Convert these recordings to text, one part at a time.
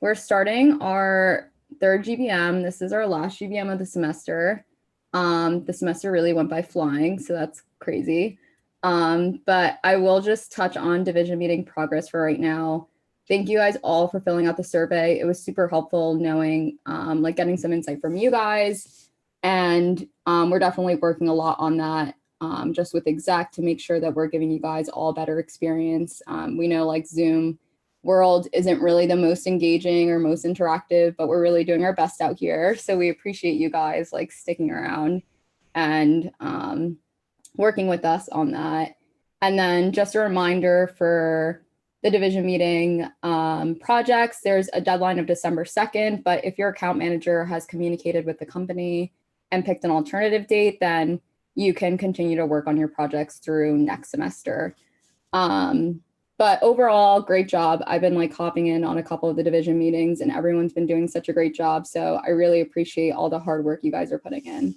We're starting our third GBM. This is our last GBM of the semester. The semester really went by flying, so that's crazy. But I will just touch on division meeting progress for right now. Thank you guys all for filling out the survey. It was super helpful knowing, like getting some insight from you guys. And we're definitely working a lot on that, just with exec to make sure that we're giving you guys all better experience. We know like Zoom world isn't really the most engaging or most interactive, but we're really doing our best out here. So we appreciate you guys like sticking around and working with us on that. And then just a reminder for the division meeting projects, there's a deadline of December 2nd, but if your account manager has communicated with the company and picked an alternative date, then you can continue to work on your projects through next semester. But overall, great job. I've been like hopping in on a couple of the division meetings and everyone's been doing such a great job. So I really appreciate all the hard work you guys are putting in.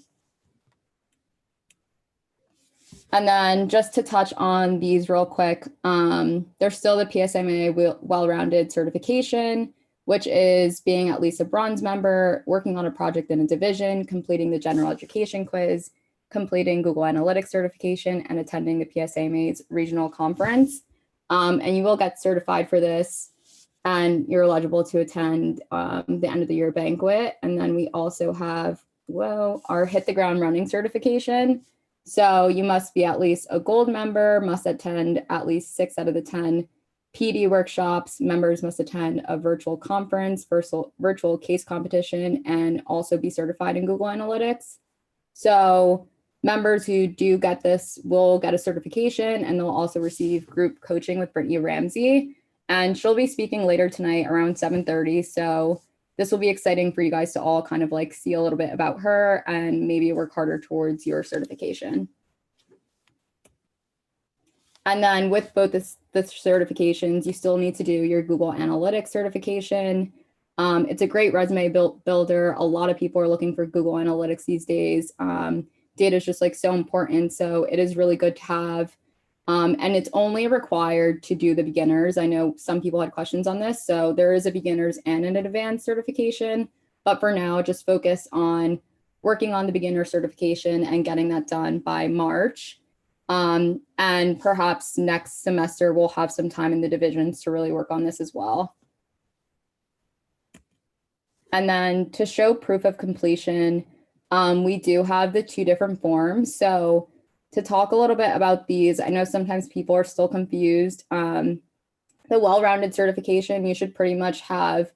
And then just to touch on these real quick, there's still the PSAMA well-rounded certification, which is being at least a bronze member, working on a project in a division, completing the general education quiz, completing Google Analytics certification, and attending the PSAMA's regional conference. And you will get certified for this and you're eligible to attend the end of the year banquet. And then we also have, our hit the ground running certification. So you must be at least a gold member, must attend at least 6 out of the 10 PD workshops. Members must attend a virtual conference, virtual case competition, and also be certified in Google Analytics. So members who do get this will get a certification and they'll also receive group coaching with Brittany Ramsey. And she'll be speaking later tonight around 7:30. So this will be exciting for you guys to all kind of like see a little bit about her and maybe work harder towards your certification. And then with both the certifications, you still need to do your Google Analytics certification. It's a great resume builder. A lot of people are looking for Google Analytics these days. Data is just like so important. So it is really good to have. And it's only required to do the beginners. I know some people had questions on this. So there is a beginners and an advanced certification. But for now, just focus on working on the beginner certification and getting that done by March. And perhaps next semester, we'll have some time in the divisions to really work on this as well. And then to show proof of completion, we do have the 2 different forms. So to talk a little bit about these, I know sometimes people are still confused. The well-rounded certification, you should pretty much have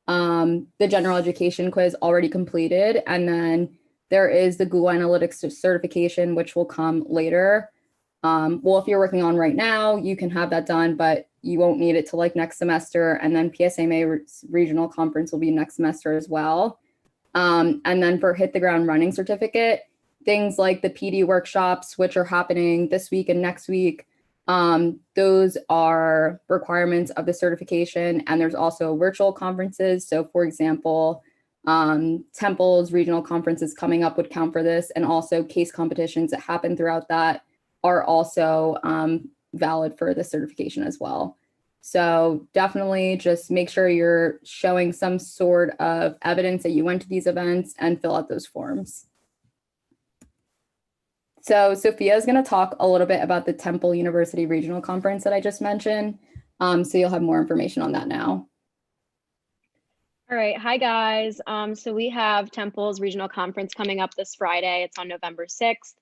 the general education quiz already completed. And then there is the Google Analytics certification, which will come later. Well, if you're working on right now, you can have that done, but you won't need it till like next semester. And then PSAMA regional conference will be next semester as well. And then for hit the ground running certificate, things like the PD workshops, which are happening this week and next week, those are requirements of the certification. And there's also virtual conferences. So for example, Temple's regional conferences coming up would count for this. And also case competitions that happen throughout that are also valid for the certification as well. So definitely just make sure you're showing some sort of evidence that you went to these events and fill out those forms. So Sophia is going to talk a little bit about the Temple University Regional Conference that I just mentioned. So you'll have more information on that now. All right. Hi, guys. So we have Temple's Regional Conference coming up this Friday. It's on November 6th.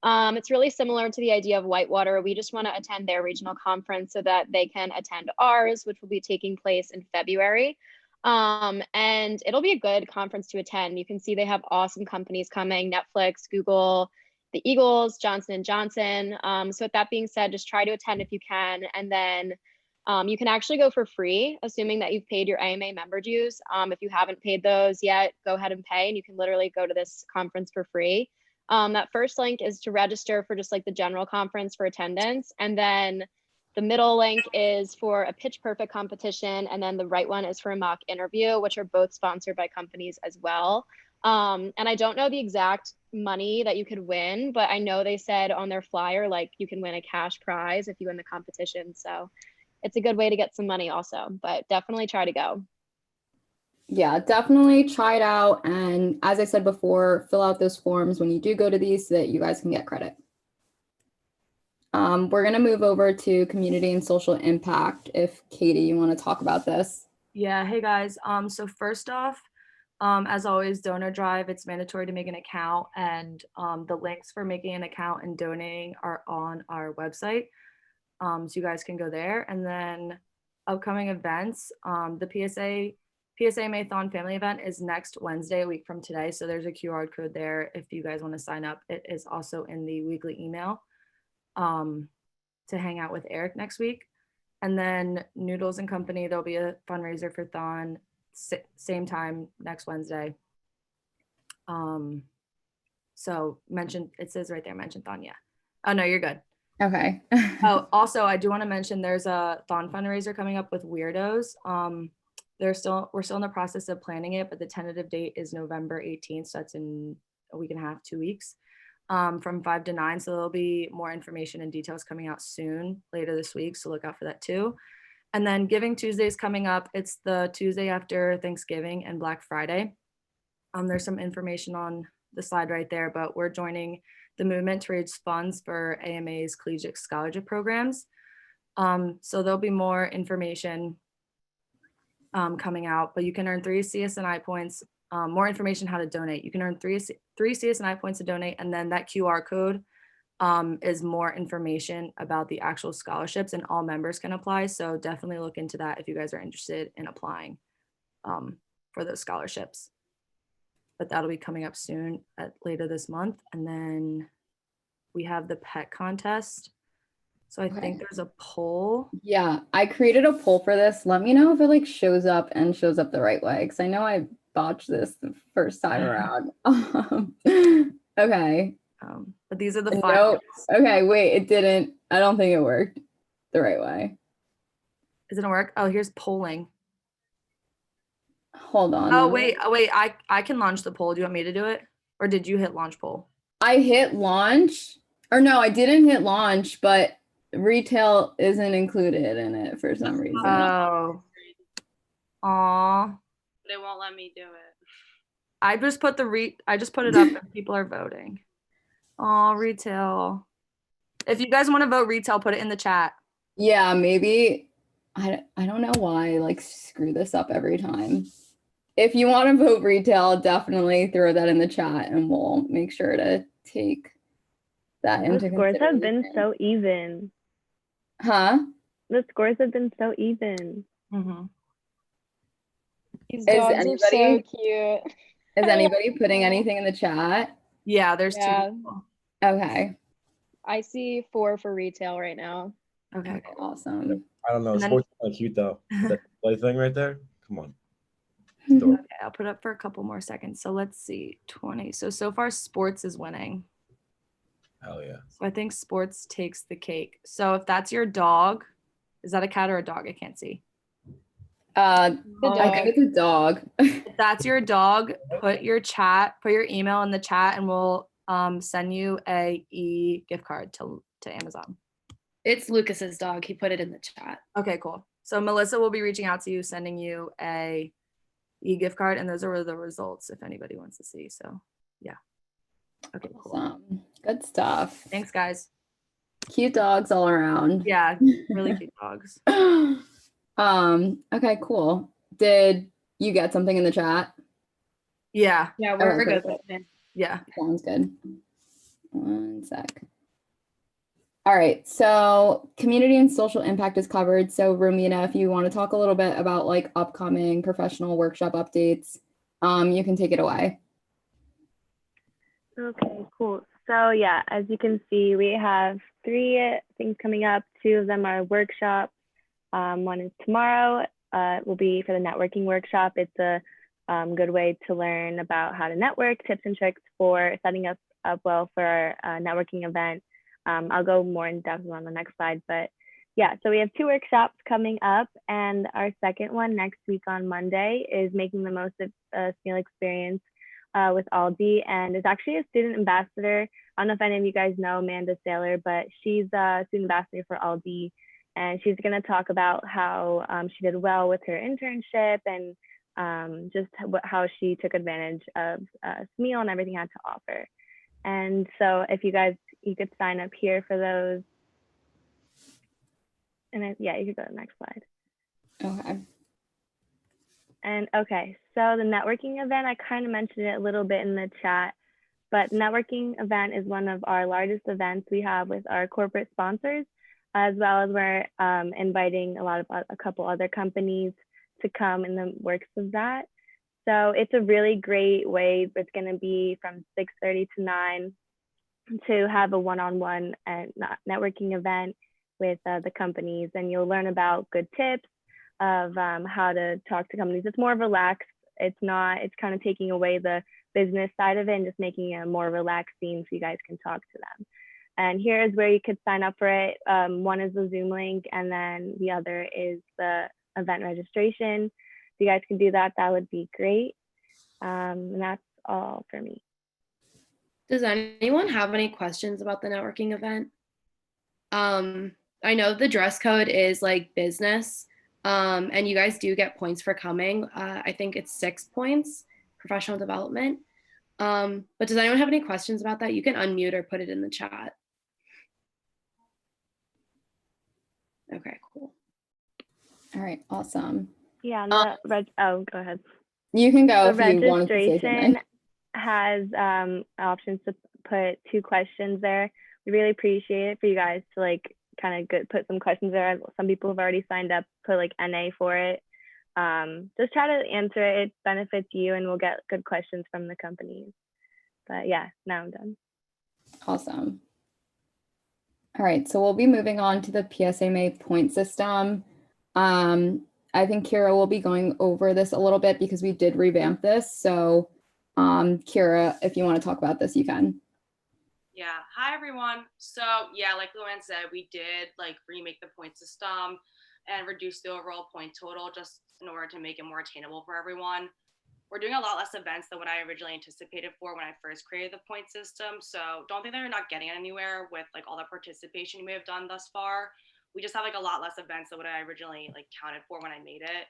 It's really similar to the idea of Whitewater. We just want to attend their regional conference so that they can attend ours, which will be taking place in February. And it'll be a good conference to attend. You can see they have awesome companies coming: Netflix, Google, the Eagles, Johnson & Johnson. So with that being said, just try to attend if you can. And then you can actually go for free, assuming that you've paid your AMA member dues. If you haven't paid those yet, go ahead and pay, and you can literally go to this conference for free. That first link is to register for just like the general conference for attendance. And then the middle link is for a pitch perfect competition. And then the right one is for a mock interview, which are both sponsored by companies as well. And I don't know the exact money that you could win, but I know they said on their flyer, like you can win a cash prize if you win the competition. So it's a good way to get some money also, but definitely try to go. Yeah, definitely try it out. And as I said before, fill out those forms when you do go to these so that you guys can get credit. We're going to move over to community and social impact. If Katie, you want to talk about this. Yeah, hey guys. So first off, as always, donor drive, it's mandatory to make an account, and the links for making an account and donating are on our website. So you guys can go there. And then upcoming events, the PSAMA Thon family event is next Wednesday, a week from today. So there's a QR code there if you guys want to sign up. It is also in the weekly email to hang out with Eric next week. And then Noodles and Company, there'll be a fundraiser for Thon, same time next Wednesday. So it says right there, mention Thon, yeah. Oh no, you're good. Okay. Oh, also, I do want to mention there's a Thon fundraiser coming up with Weirdos. We're still in the process of planning it, but the tentative date is November 18th. So that's in a week and a half, 2 weeks, from 5 to 9. So there'll be more information and details coming out soon, later this week. So look out for that too. And then Giving Tuesday is coming up. It's the Tuesday after Thanksgiving and Black Friday. There's some information on the slide right there, but we're joining the movement to raise funds for AMA's collegiate scholarship programs. So there'll be more information coming out, but you can earn 3 CSNI points. More information how to donate. You can earn three CSNI points to donate, and then that QR code is more information about the actual scholarships, and all members can apply. So definitely look into that if you guys are interested in applying for those scholarships. But that'll be coming up soon later this month. And then we have the pet contest. So I think there's a poll. Yeah, I created a poll for this. Let me know if it like shows up the right way, because I know I botched this the first time around. Okay. But these are the 5. Okay, wait, it didn't. I don't think it worked the right way. Is it gonna work? Oh, here's polling. Hold on. Oh, wait. I can launch the poll. Do you want me to do it? Or did you hit launch poll? I hit launch. Or no, I didn't hit launch, but retail isn't included in it for some reason. Oh. Aw. They won't let me do it. I just put it up and people are voting. Aw, retail. If you guys want to vote retail, put it in the chat. Yeah, maybe. I don't know why I like screw this up every time. If you want to vote retail, definitely throw that in the chat and we'll make sure to take that into consideration. The scores have been so even. Huh? The scores have been so even. Mm-hmm. These dogs are so cute. Is anybody putting anything in the chat? Yeah, there's 2 people. Okay. I see 4 for retail right now. Okay, awesome. I don't know. Sports is kind of cute though. That play thing right there. Come on. Okay, I'll put up for a couple more seconds. So let's see. 20. So far sports is winning. Hell yeah. So I think sports takes the cake. So if that's your dog, is that a cat or a dog? I can't see. I think it's a dog. If that's your dog, put your email in the chat and we'll send you a gift card to Amazon. It's Lucas's dog. He put it in the chat. Okay, cool. So Melissa will be reaching out to you, sending you a gift card, and those are the results if anybody wants to see. So yeah. Okay, cool. Awesome. Good stuff. Thanks, guys. Cute dogs all around. Yeah, really cute dogs. Okay, cool. Did you get something in the chat? Yeah. Yeah, we're Okay, good. cool. Yeah. Sounds good. One sec. All right, so community and social impact is covered. So Romina, if you want to talk a little bit about like upcoming professional workshop updates, you can take it away. Okay, cool. So yeah, as you can see, we have 3 things coming up. 2 of them are workshops. One is tomorrow. It will be for the networking workshop. It's a good way to learn about how to network, tips and tricks for setting us up well for our networking event. I'll go more in depth on the next slide, but yeah, so we have 2 workshops coming up, and our second one next week on Monday is making the most of a meal experience with Aldi, and is actually a student ambassador. I don't know if any of you guys know Amanda Saylor, but she's a student ambassador for Aldi, and she's going to talk about how she did well with her internship and just how she took advantage of SMEAL and everything it had to offer. And so if you could sign up here for those. And yeah, you could go to the next slide. Okay. And okay, so the networking event, I kind of mentioned it a little bit in the chat, but networking event is one of our largest events we have with our corporate sponsors, as well as we're inviting a couple other companies to come in the works of that. So it's a really great way. It's going to be from 6:30 to 9 to have a one-on-one and networking event with the companies, and you'll learn about good tips of how to talk to companies. It's more relaxed. It's kind of taking away the business side of it and just making it a more relaxed scene so you guys can talk to them. And here is where you could sign up for it. One is the Zoom link, and then the other is the event registration. If you guys can do that, that would be great. And that's all for me. Does anyone have any questions about the networking event? I know the dress code is like business, and you guys do get points for coming. I think it's 6 points, professional development. But does anyone have any questions about that? You can unmute or put it in the chat. Okay, cool. All right, awesome. Yeah, go ahead. You can go The if you want to say registration something. has options to put 2 questions there. We really appreciate it for you guys to like kind of put some questions there. Some people have already signed up, put like NA for it. Just try to answer it. It benefits you, and we'll get good questions from the companies. But yeah, now I'm done. Awesome. All right, so we'll be moving on to the PSAMA point system. I think Kira will be going over this a little bit because we did revamp this. So Kira, if you want to talk about this, you can. Yeah, hi everyone. So yeah, like Luann said, we did like remake the point system and reduce the overall point total just in order to make it more attainable for everyone. We're doing a lot less events than what I originally anticipated for when I first created the point system. So don't think that you're not getting anywhere with like all the participation you may have done thus far. We just have like a lot less events than what I originally like counted for when I made it.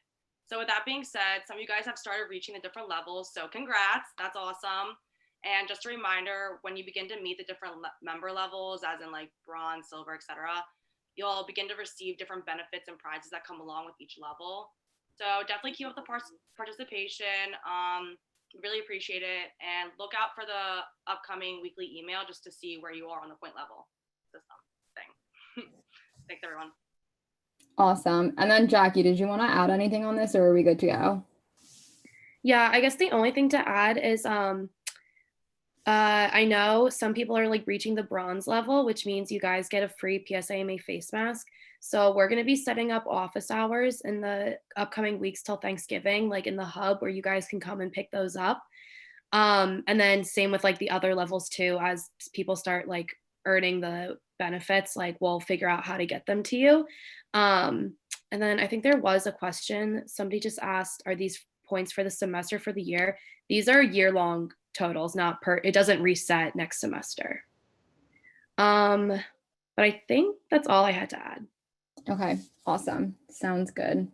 So with that being said, some of you guys have started reaching the different levels. So congrats, that's awesome. And just a reminder, when you begin to meet the different member levels, as in like bronze, silver, etc., you'll begin to receive different benefits and prizes that come along with each level. So definitely keep up the participation. Really appreciate it. And look out for the upcoming weekly email just to see where you are on the point level system thing. Thanks, everyone. Awesome. And then Jackie, did you want to add anything on this, or are we good to go? Yeah, I guess the only thing to add is I know some people are like reaching the bronze level, which means you guys get a free PSAMA face mask. So we're going to be setting up office hours in the upcoming weeks till Thanksgiving, like in the hub where you guys can come and pick those up. And then same with like the other levels too, as people start like earning the benefits, like we'll figure out how to get them to you. And then I think there was a question. Somebody just asked, are these points for the semester for the year? These are year-long totals, not it doesn't reset next semester. But I think that's all I had to add. Okay, awesome. Sounds good.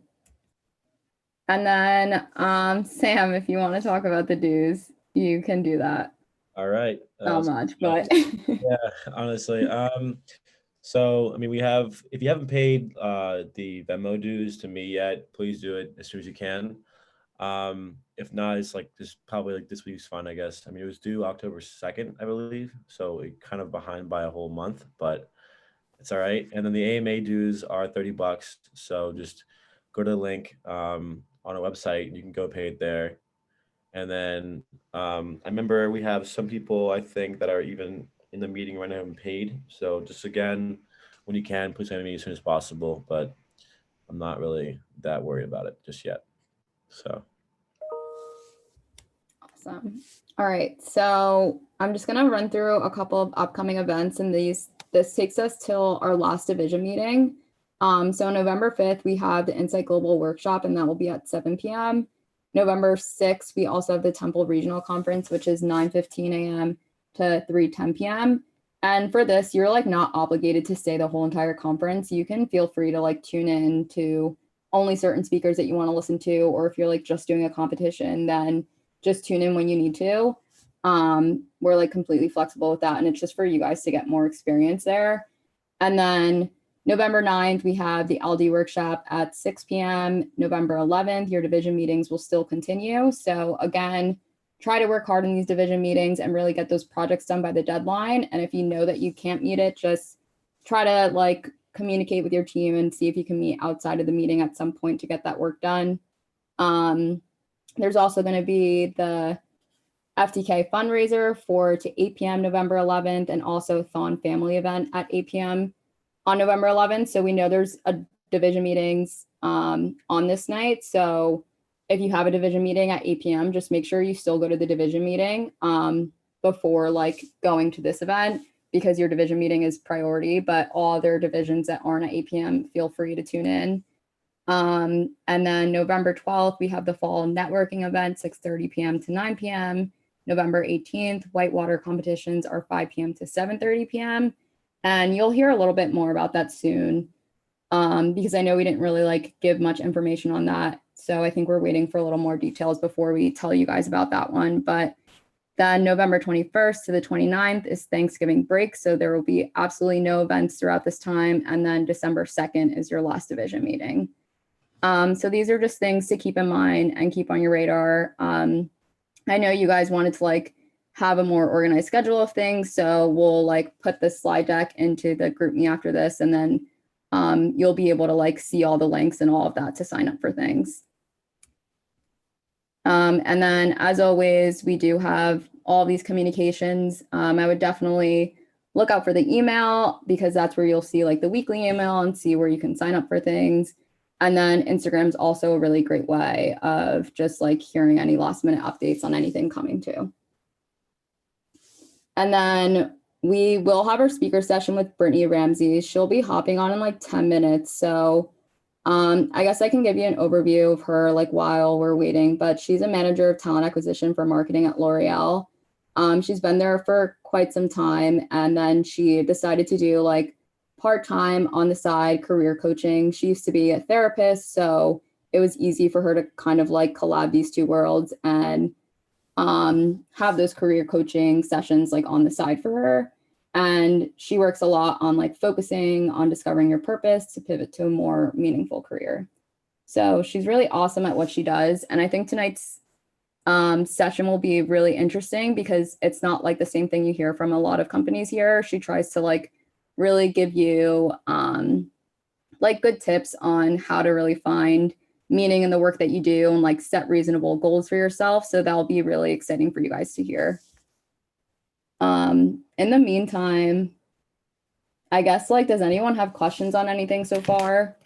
And then Sam, if you want to talk about the dues, you can do that. All right. Not much, but yeah, honestly. So I mean, if you haven't paid the Venmo dues to me yet, please do it as soon as you can. If not, it's like probably like this week's fun, I guess. I mean, it was due October 2nd, I believe. So it kind of behind by a whole month, but it's all right. And then the AMA dues are $30. So just go to the link on our website. You can go pay it there. And then I remember we have some people, I think, that are even in the meeting right now and paid. So just again, when you can, please send me as soon as possible. But I'm not really that worried about it just yet. So. Awesome. All right, so I'm just gonna run through a couple of upcoming events, and this takes us till our last division meeting. So November 5th, we have the Insight Global Workshop, and that will be at 7 p.m. November 6th, we also have the Temple Regional Conference, which is 9:15 a.m. to 3:10 p.m. And for this, you're like not obligated to stay the whole entire conference. You can feel free to like tune in to only certain speakers that you want to listen to, or if you're like just doing a competition, then just tune in when you need to. We're like completely flexible with that, and it's just for you guys to get more experience there. And then November 9th, we have the LD workshop at 6 p.m. November 11th, your division meetings will still continue. So again, try to work hard in these division meetings and really get those projects done by the deadline. And if you know that you can't meet it, just try to like communicate with your team and see if you can meet outside of the meeting at some point to get that work done. There's also going to be the FTK fundraiser 4 to 8 p.m. November 11th, and also Thon family event at 8 p.m. on November 11th. So we know there's a division meetings on this night. So if you have a division meeting at 8 p.m., just make sure you still go to the division meeting before like going to this event, because your division meeting is priority, but all other divisions that aren't at 8 p.m., feel free to tune in. And then November 12th, we have the fall networking event, 6:30 p.m. to 9 p.m. November 18th, whitewater competitions are 5 p.m. to 7:30 p.m. And you'll hear a little bit more about that soon, because I know we didn't really like give much information on that. So I think we're waiting for a little more details before we tell you guys about that one. But then November 21st to the 29th is Thanksgiving break. So there will be absolutely no events throughout this time. And then December 2nd is your last division meeting. So these are just things to keep in mind and keep on your radar. I know you guys wanted to like have a more organized schedule of things. So we'll like put this slide deck into the group me after this, and then you'll be able to like see all the links and all of that to sign up for things. And then as always, we do have all these communications. I would definitely look out for the email, because that's where you'll see like the weekly email and see where you can sign up for things. And then Instagram is also a really great way of just like hearing any last minute updates on anything coming too. And then we will have our speaker session with Brittany Ramsey. She'll be hopping on in like 10 minutes. So I guess I can give you an overview of her like while we're waiting, but she's a manager of talent acquisition for marketing at L'Oreal. She's been there for quite some time, and then she decided to do like part-time on the side career coaching. She used to be a therapist, so it was easy for her to kind of like collab these two worlds and have those career coaching sessions like on the side for her. And she works a lot on like focusing on discovering your purpose to pivot to a more meaningful career. So she's really awesome at what she does. And I think tonight's session will be really interesting, because it's not like the same thing you hear from a lot of companies here. She tries to like really give you like good tips on how to really find meaning in the work that you do and like set reasonable goals for yourself. So that'll be really exciting for you guys to hear. In the meantime, I guess like, does anyone have questions on anything so far?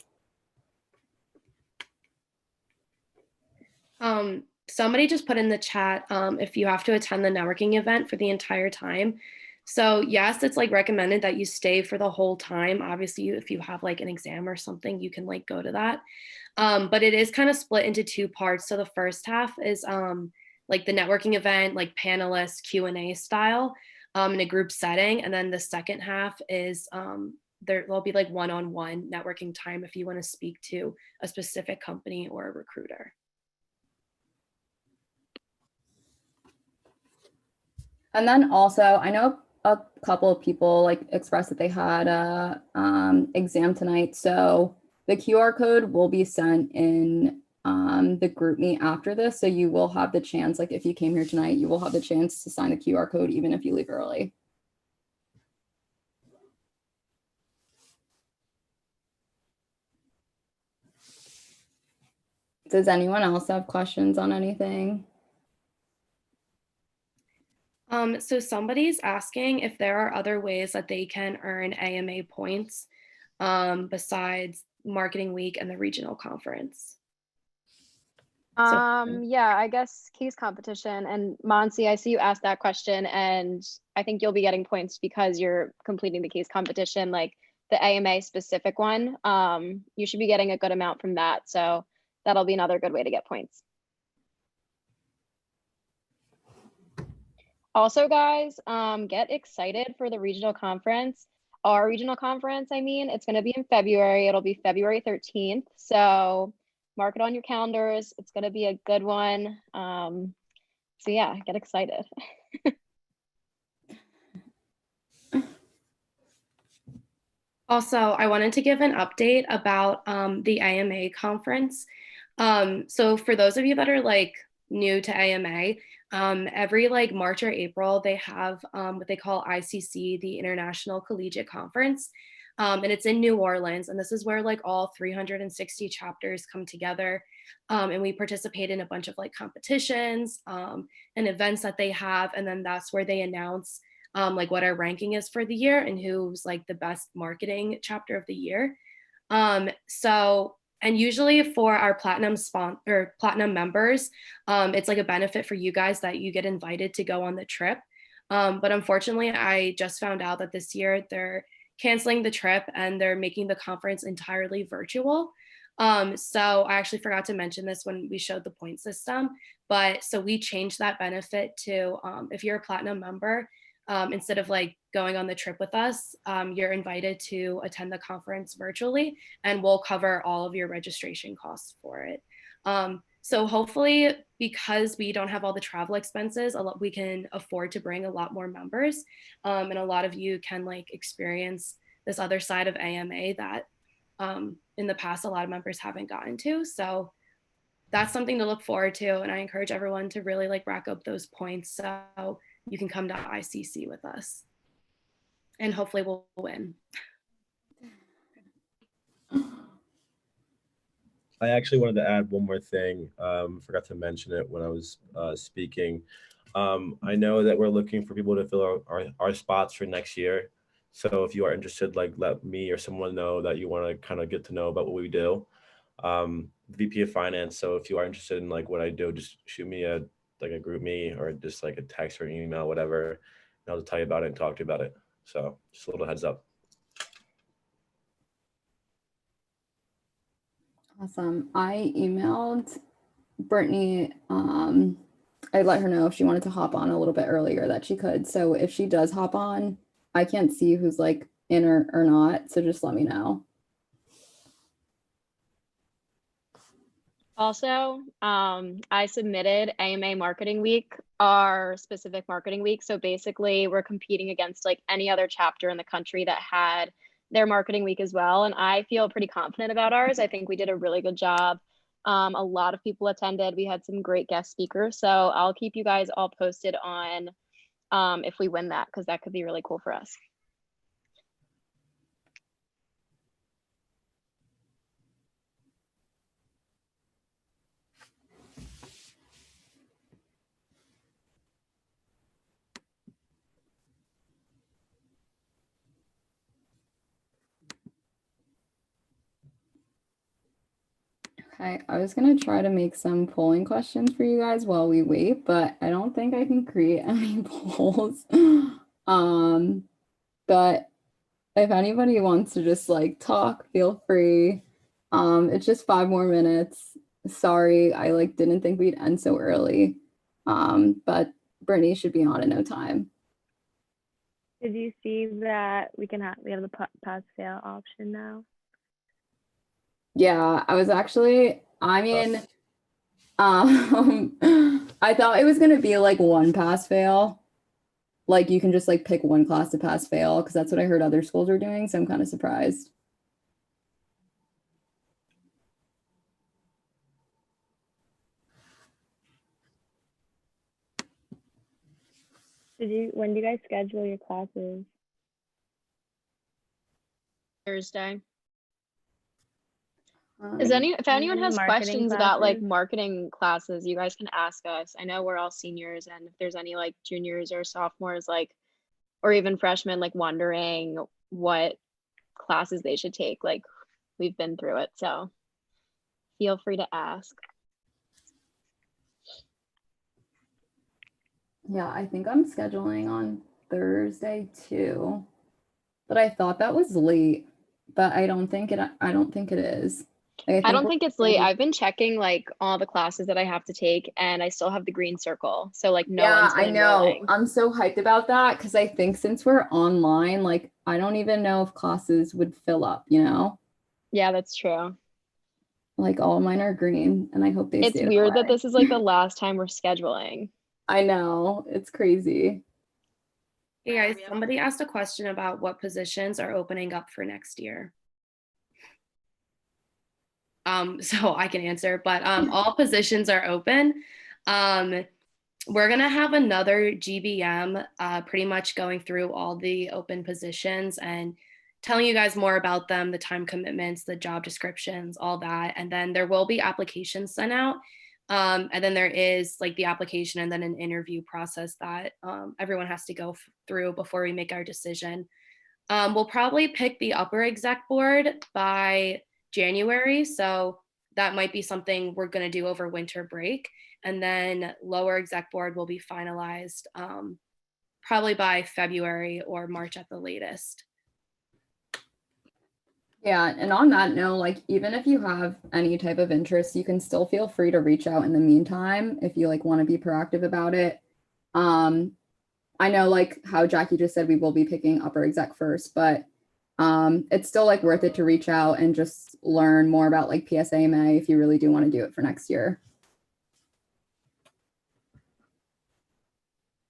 Somebody just put in the chat if you have to attend the networking event for the entire time. So yes, it's like recommended that you stay for the whole time. Obviously, if you have like an exam or something, you can like go to that. But it is kind of split into two parts. So the first half is like the networking event, like panelist Q&A style in a group setting. And then the second half is there'll be like one-on-one networking time if you want to speak to a specific company or a recruiter. And then also, I know a couple of people like expressed that they had a exam tonight. So the QR code will be sent in the group meet after this. So you will have the chance, like if you came here tonight, you will have the chance to sign the QR code even if you leave early. Does anyone else have questions on anything? So somebody's asking if there are other ways that they can earn AMA points besides Marketing Week and the regional conference. Yeah, I guess case competition. And Monsi, I see you asked that question, and I think you'll be getting points because you're completing the case competition, like the AMA specific one. You should be getting a good amount from that. So that'll be another good way to get points. Also, guys, get excited for the regional conference. Our regional conference, I mean, it's going to be in February. It'll be February 13th. So mark it on your calendars. It's going to be a good one. So yeah, get excited. Also, I wanted to give an update about the AMA conference. So for those of you that are like new to AMA, every like March or April, they have what they call ICC, the International Collegiate Conference. And it's in New Orleans. And this is where like all 360 chapters come together. And we participate in a bunch of like competitions and events that they have. And then that's where they announce like what our ranking is for the year and who's like the best marketing chapter of the year. And usually for our platinum members, it's like a benefit for you guys that you get invited to go on the trip. But unfortunately, I just found out that this year they're canceling the trip and they're making the conference entirely virtual. So I actually forgot to mention this when we showed the point system, but so we changed that benefit to if you're a platinum member, instead of like going on the trip with us, you're invited to attend the conference virtually and we'll cover all of your registration costs for it. So hopefully, because we don't have all the travel expenses, we can afford to bring a lot more members. And a lot of you can like experience this other side of AMA that in the past, a lot of members haven't gotten to. So that's something to look forward to. And I encourage everyone to really like rack up those points so you can come to ICC with us. And hopefully we'll win. I actually wanted to add one more thing. Forgot to mention it when I was speaking. I know that we're looking for people to fill our spots for next year. So if you are interested, like let me or someone know that you want to kind of get to know about what we do. VP of Finance. So if you are interested in like what I do, just shoot me a group me or just like a text or an email, whatever. And I'll tell you about it and talk to you about it. So just a little heads up. Awesome. I emailed Brittany. I let her know if she wanted to hop on a little bit earlier that she could. So if she does hop on, I can't see who's like in or not. So just let me know. Also, I submitted AMA Marketing Week, our specific marketing week. So basically, we're competing against like any other chapter in the country that had their marketing week as well. And I feel pretty confident about ours. I think we did a really good job. A lot of people attended. We had some great guest speakers. So I'll keep you guys all posted on if we win that, because that could be really cool for us. Okay, I was gonna try to make some polling questions for you guys while we wait, but I don't think I can create any polls. But if anybody wants to just like talk, feel free. It's just 5 more minutes. Sorry, I like didn't think we'd end so early. But Brittany should be on in no time. Did you see that we have the pass fail option now? Yeah, I mean, I thought it was gonna be like one pass fail. Like you can just like pick one class to pass fail because that's what I heard other schools are doing. So I'm kind of surprised. When do you guys schedule your classes? Thursday. If anyone has questions about like marketing classes, you guys can ask us. I know we're all seniors, and if there's any like juniors or sophomores, like, or even freshmen, like wondering what classes they should take, like we've been through it. So feel free to ask. Yeah, I think I'm scheduling on Thursday too, but I thought that was late, but I don't think it is. Like, I don't we're think it's late. I've been checking like all the classes that I have to take, and I still have the green circle. So like no yeah, one's I been know. enrolling. I'm so hyped about that because I think since we're online, like I don't even know if classes would fill up, you know? Yeah, that's true. Like all mine are green and I hope they It's stay that weird that way. this is like the last time we're scheduling. I know. It's crazy. Hey Yeah, guys, we have- somebody asked a question about what positions are opening up for next year. So I can answer, but all positions are open. We're gonna have another GBM pretty much going through all the open positions and telling you guys more about them, the time commitments, the job descriptions, all that. And then there will be applications sent out. And then there is like the application and then an interview process that everyone has to go through before we make our decision. We'll probably pick the upper exec board by January. So that might be something we're going to do over winter break. And then lower exec board will be finalized probably by February or March at the latest. Yeah, and on that note, like even if you have any type of interest, you can still feel free to reach out in the meantime if you like want to be proactive about it. I know like how Jackie just said we will be picking upper exec first, but it's still like worth it to reach out and just learn more about like PSAMA if you really do want to do it for next year.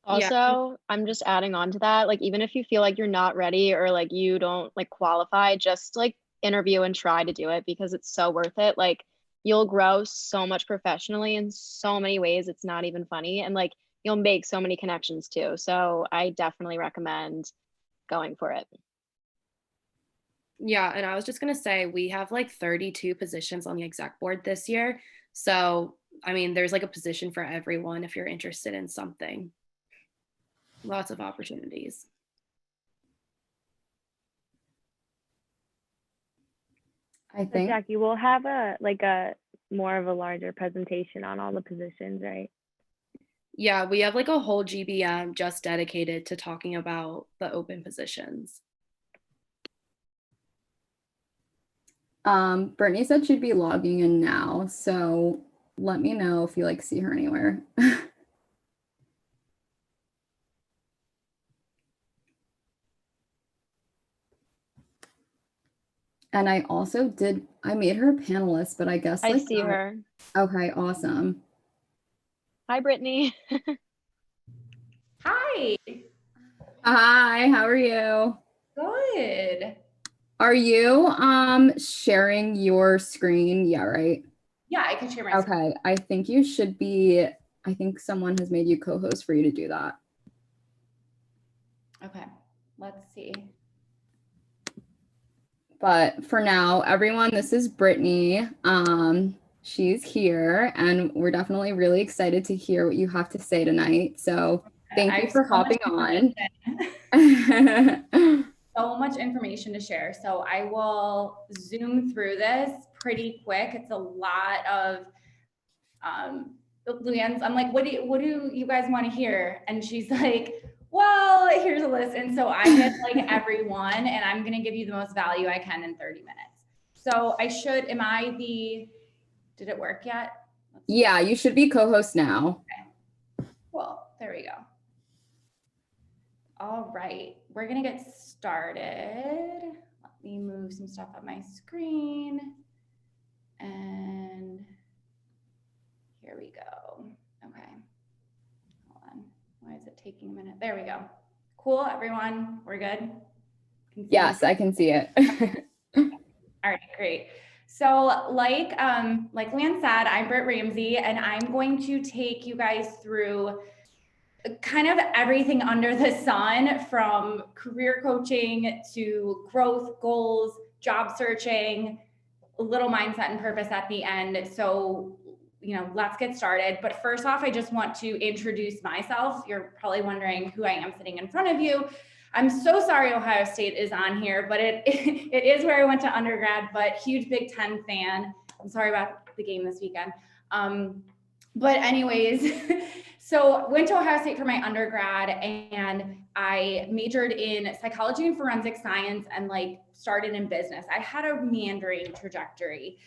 Also, I'm just adding on to that, like even if you feel like you're not ready or like you don't like qualify, just like interview and try to do it because it's so worth it. Like you'll grow so much professionally in so many ways, it's not even funny. And like you'll make so many connections too. So I definitely recommend going for it. Yeah, and I was just gonna say we have like 32 positions on the exec board this year. So I mean, there's like a position for everyone if you're interested in something. Lots of opportunities. I So think. Jackie, we'll have a more of a larger presentation on all the positions, right? Yeah, we have like a whole GBM just dedicated to talking about the open positions. Brittany said she'd be logging in now, so let me know if you like see her anywhere. And I also I made her a panelist, but I guess I like see that- her. Okay, awesome. Hi, Brittany. Hi, Hi, how are you? good. Are you sharing your screen? Yeah, right. Yeah, I can share my screen. Okay, I think you should be, I think someone has made you co-host for you to do that. Okay, let's see. But for now, everyone, this is Brittany. She's here and we're definitely really excited to hear what you have to say tonight. So thank I you have for so much hopping on. So much information to share. So I will zoom through this pretty quick. It's a lot of Luann's, I'm like, what do you guys want to hear? And she's like, well, here's a list. And so I did like everyone, and I'm gonna give you the most value I can in 30 minutes. So did it work yet? Yeah, you should be co-host now. Okay. Cool, there we go. All right, we're gonna get started. Let me move some stuff on my screen. And here we go. Okay, hold on. Why is it taking a minute? There we go. Cool, everyone, we're good? Yes, I can see it. All right, great. So like Luann said, I'm Britt Ramsey, and I'm going to take you guys through kind of everything under the sun, from career coaching to growth goals, job searching, a little mindset and purpose at the end. So, let's get started. But first off, I just want to introduce myself. You're probably wondering who I am sitting in front of you. I'm so sorry Ohio State is on here, but it is where I went to undergrad, but huge Big Ten fan. I'm sorry about the game this weekend. But anyways, so went to Ohio State for my undergrad, and I majored in psychology and forensic science and started in business. I had a meandering trajectory.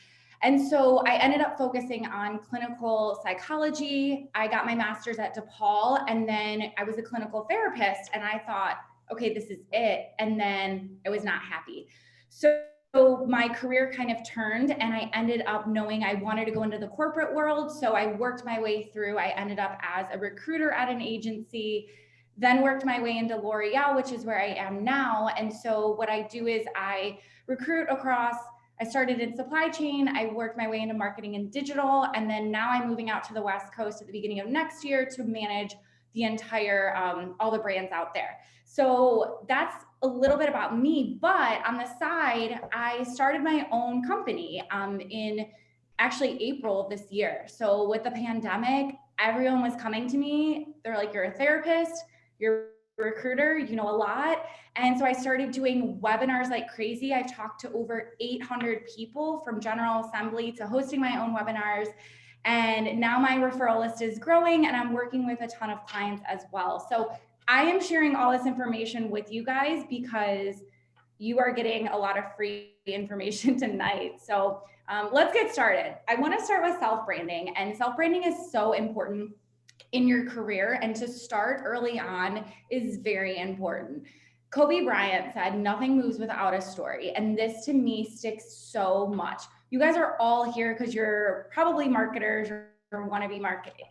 And so I ended up focusing on clinical psychology. I got my master's at DePaul, and then I was a clinical therapist, and I thought, okay, this is it. And then I was not happy. So my career kind of turned, and I ended up knowing I wanted to go into the corporate world. So I worked my way through. I ended up as a recruiter at an agency, then worked my way into L'Oreal, which is where I am now. And so what I do is I recruit across, I started in supply chain, I worked my way into marketing and digital, and then now I'm moving out to the West Coast at the beginning of next year to manage the entire, all the brands out there. So that's a little bit about me, but on the side, I started my own company in actually April of this year. So with the pandemic, everyone was coming to me. They're like, you're a therapist, you're a recruiter, you know a lot. And so I started doing webinars like crazy. I've talked to over 800 people, from General Assembly to hosting my own webinars. And now my referral list is growing, and I'm working with a ton of clients as well. So I am sharing all this information with you guys because you are getting a lot of free information tonight. So let's get started. I want to start with self-branding, and self-branding is so important in your career, and to start early on is very important. Kobe Bryant said, nothing moves without a story. And this to me sticks so much. You guys are all here because you're probably marketers or want to be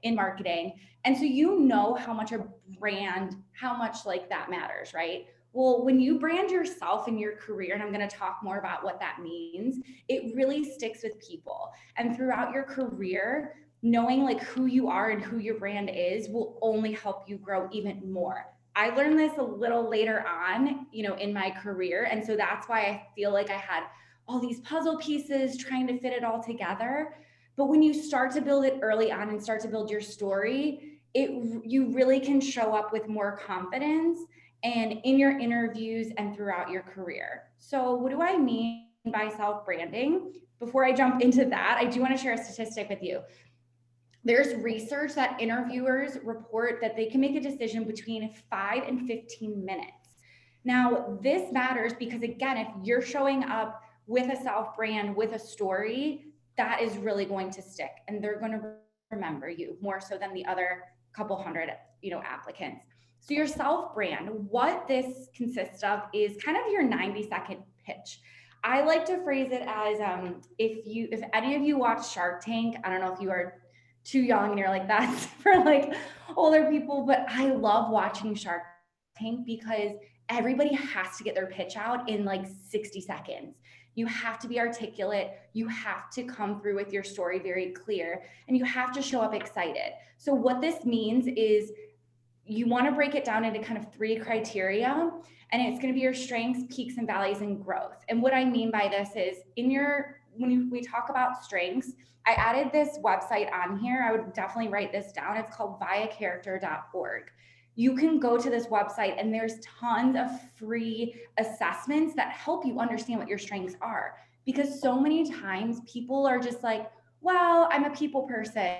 in marketing. And so you know how much a brand, how much like that matters, right? Well, when you brand yourself in your career, and I'm going to talk more about what that means, it really sticks with people. And throughout your career, knowing like who you are and who your brand is will only help you grow even more. I learned this a little later on, you know, in my career. And so that's why I feel like I had all these puzzle pieces trying to fit it all together. But when you start to build it early on and start to build your story, you really can show up with more confidence and in your interviews and throughout your career. So what do I mean by self-branding? Before I jump into that, I do want to share a statistic with you. There's research that interviewers report that they can make a decision between 5 and 15 minutes. Now, this matters because, again, if you're showing up with a self-brand, with a story, that is really going to stick, and they're going to remember you more so than the other couple hundred, you know, applicants. So your self-brand, what this consists of is kind of your 90-second pitch. I like to phrase it as if any of you watch Shark Tank, I don't know if you are too young and you're like, that's for like older people, but I love watching Shark Tank because everybody has to get their pitch out in like 60 seconds. You have to be articulate. You have to come through with your story very clear, and you have to show up excited. So what this means is you want to break it down into kind of 3 criteria, and it's going to be your strengths, peaks and valleys, and growth. And what I mean by this is when we talk about strengths, I added this website on here. I would definitely write this down. It's called viacharacter.org. You can go to this website, and there's tons of free assessments that help you understand what your strengths are. Because so many times people are just like, well, I'm a people person,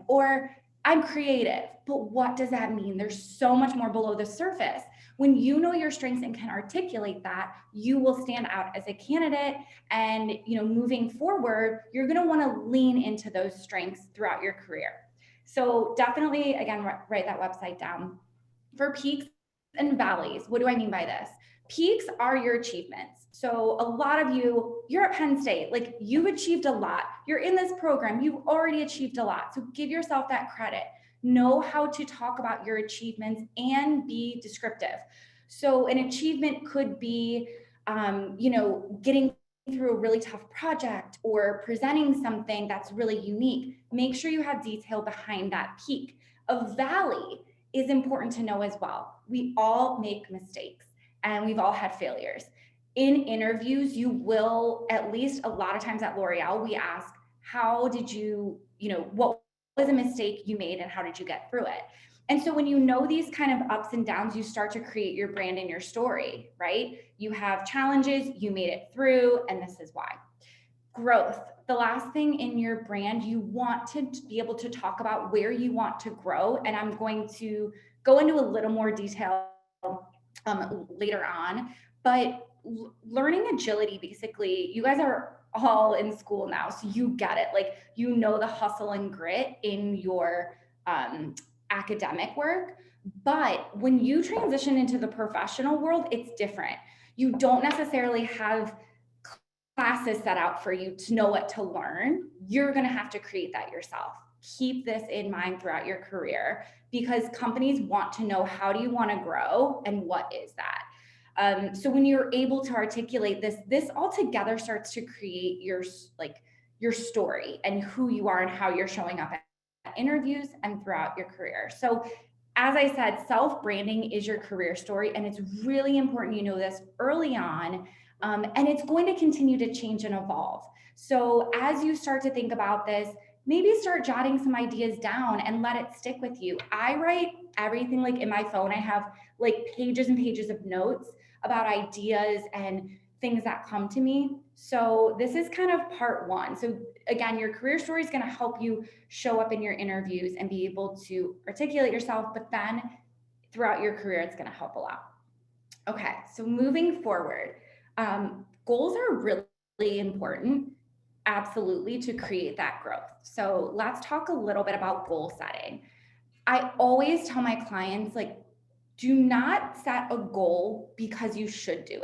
or I'm creative. But what does that mean? There's so much more below the surface. When you know your strengths and can articulate that, you will stand out as a candidate. And, you know, moving forward, you're going to want to lean into those strengths throughout your career. So definitely, again, write that website down. For peaks and valleys, what do I mean by this? Peaks are your achievements. So a lot of you, you're at Penn State, like you've achieved a lot. You're in this program, you've already achieved a lot. So give yourself that credit. Know how to talk about your achievements and be descriptive. So an achievement could be, you know, getting through a really tough project or presenting something that's really unique. Make sure you have detail behind that peak. A valley is important to know as well. We all make mistakes and we've all had failures. In interviews, you will, at least a lot of times at L'Oreal, we ask, how did you know, what was a mistake you made and how did you get through it? And so when you know these kind of ups and downs, you start to create your brand and your story, right? You have challenges, you made it through, and this is why. Growth. The last thing in your brand, you want to be able to talk about where you want to grow. And I'm going to go into a little more detail later on, but learning agility, basically, you guys are all in school now, so you get it. Like, you know, the hustle and grit in your academic work. But when you transition into the professional world, it's different. You don't necessarily have classes set out for you to know what to learn. You're going to have to create that yourself. Keep this in mind throughout your career, because companies want to know, how do you want to grow and what is that? So when you're able to articulate this all together starts to create your story and who you are and how you're showing up at interviews and throughout your career. So as I said, self-branding is your career story, and it's really important you know this early on, and it's going to continue to change and evolve. So as you start to think about this, maybe start jotting some ideas down and let it stick with you. I write everything like in my phone. I have like pages and pages of notes about ideas and things that come to me. So this is kind of part one. So again, your career story is going to help you show up in your interviews and be able to articulate yourself, but then throughout your career, it's going to help a lot. Okay, so moving forward, goals are really important, absolutely, to create that growth. So let's talk a little bit about goal setting. I always tell my clients, like, do not set a goal because you should do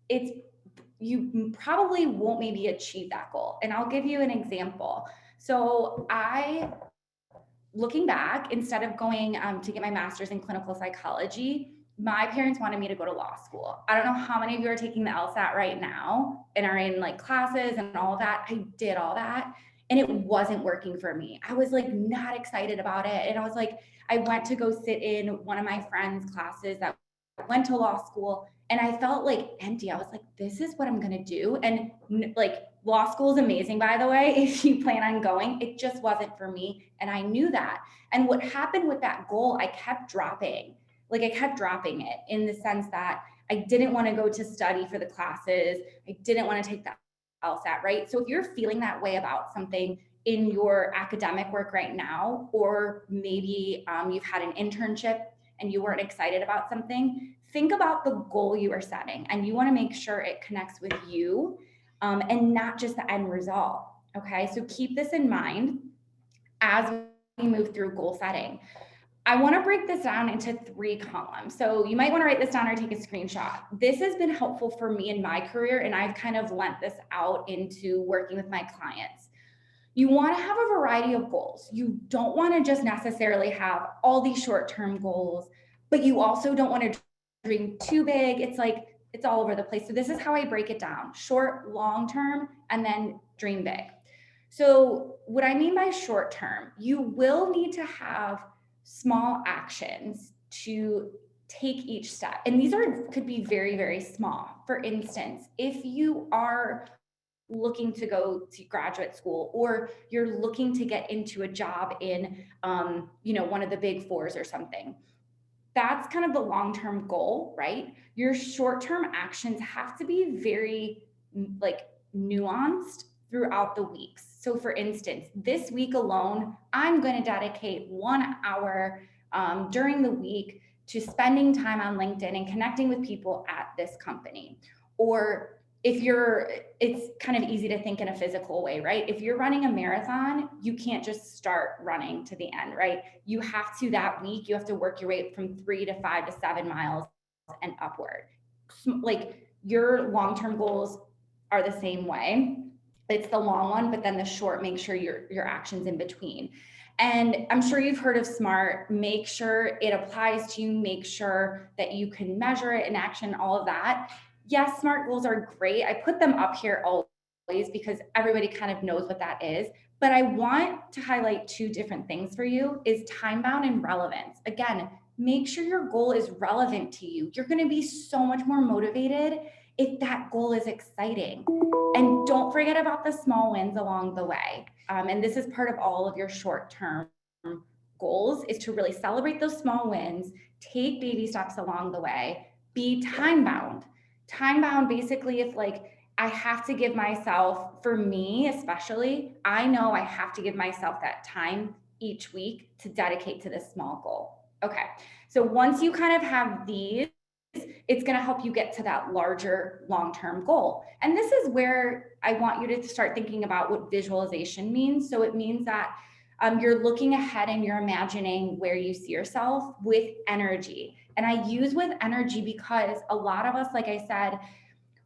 it. You probably won't maybe achieve that goal. And I'll give you an example. So looking back, instead of going to get my master's in clinical psychology, my parents wanted me to go to law school. I don't know how many of you are taking the LSAT right now and are in like classes and all that. I did all that and it wasn't working for me. I was like not excited about it. And I was like, I went to go sit in one of my friend's classes that went to law school, and I felt like empty. I was like, this is what I'm going to do. And like, law school is amazing, by the way, if you plan on going. It just wasn't for me. And I knew that. And what happened with that goal, I kept dropping it in the sense that I didn't want to go to study for the classes. I didn't want to take the LSAT, right? So if you're feeling that way about something in your academic work right now, or maybe you've had an internship and you weren't excited about something, think about the goal you are setting, and you want to make sure it connects with you and not just the end result. Okay, so keep this in mind as we move through goal setting. I want to break this down into 3 columns. So you might want to write this down or take a screenshot. This has been helpful for me in my career, and I've kind of lent this out into working with my clients. You want to have a variety of goals. You don't want to just necessarily have all these short-term goals, but you also don't want to dream too big. It's like, it's all over the place. So this is how I break it down: short, long-term, and then dream big. So what I mean by short-term, you will need to have small actions to take each step. And these could be very, very small. For instance, if you are looking to go to graduate school, or you're looking to get into a job in, one of the big 4s or something, that's kind of the long-term goal, right? Your short-term actions have to be very like nuanced throughout the weeks. So for instance, this week alone, I'm going to dedicate 1 hour during the week to spending time on LinkedIn and connecting with people at this company. Or it's kind of easy to think in a physical way, right? If you're running a marathon, you can't just start running to the end, right? You have to, that week, you have to work your way from 3 to 5 to 7 miles and upward. Like, your long-term goals are the same way. It's the long one, but then the short, make sure your actions in between. And I'm sure you've heard of SMART. Make sure it applies to you. Make sure that you can measure it in action, all of that. Yes, SMART goals are great. I put them up here always because everybody kind of knows what that is. But I want to highlight 2 different things for you: is time bound and relevance. Again, make sure your goal is relevant to you. You're going to be so much more motivated if that goal is exciting. And don't forget about the small wins along the way. And this is part of all of your short-term goals, is to really celebrate those small wins, take baby steps along the way, be time bound. Time bound, basically, if like I have to give myself, for me especially, I know I have to give myself that time each week to dedicate to this small goal. Okay, so once you kind of have these, it's going to help you get to that larger long-term goal. And this is where I want you to start thinking about what visualization means. So it means that you're looking ahead and you're imagining where you see yourself with energy. And I use with energy because a lot of us, like I said,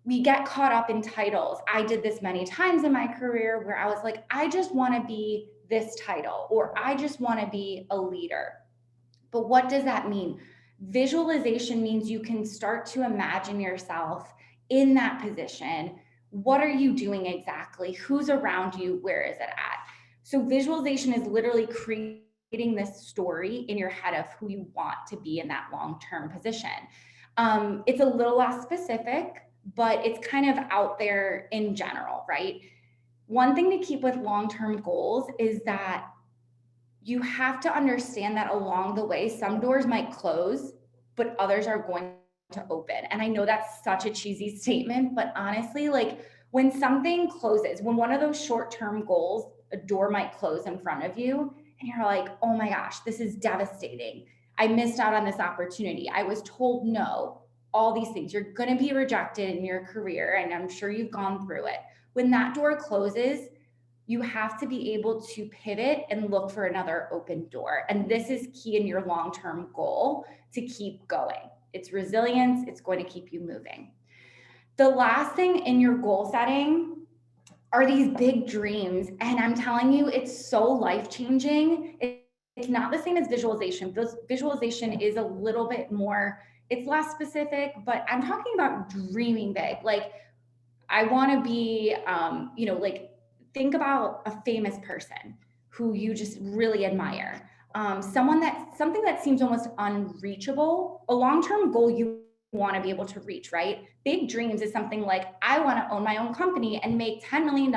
we get caught up in titles. I did this many times in my career where I was like, I just want to be this title, or I just want to be a leader. But what does that mean? Visualization means you can start to imagine yourself in that position. What are you doing exactly? Who's around you? Where is it at? So visualization is literally creating this story in your head of who you want to be in that long-term position. It's a little less specific, but it's kind of out there in general, right? One thing to keep with long-term goals is that you have to understand that along the way, some doors might close, but others are going to open. And I know that's such a cheesy statement, but honestly, like when something closes, when one of those short-term goals, a door might close in front of you, and you're like, oh my gosh, this is devastating. I missed out on this opportunity. I was told no, all these things. You're going to be rejected in your career, and I'm sure you've gone through it. When that door closes, you have to be able to pivot and look for another open door. And this is key in your long-term goal to keep going. It's resilience. It's going to keep you moving. The last thing in your goal setting are these big dreams. And I'm telling you, it's so life-changing. It's not the same as visualization. Visualization is a little bit more, it's less specific, but I'm talking about dreaming big. Like I want to be, like think about a famous person who you just really admire. Something that seems almost unreachable, a long-term goal you want to be able to reach, right? Big dreams is something like, I want to own my own company and make $10 million.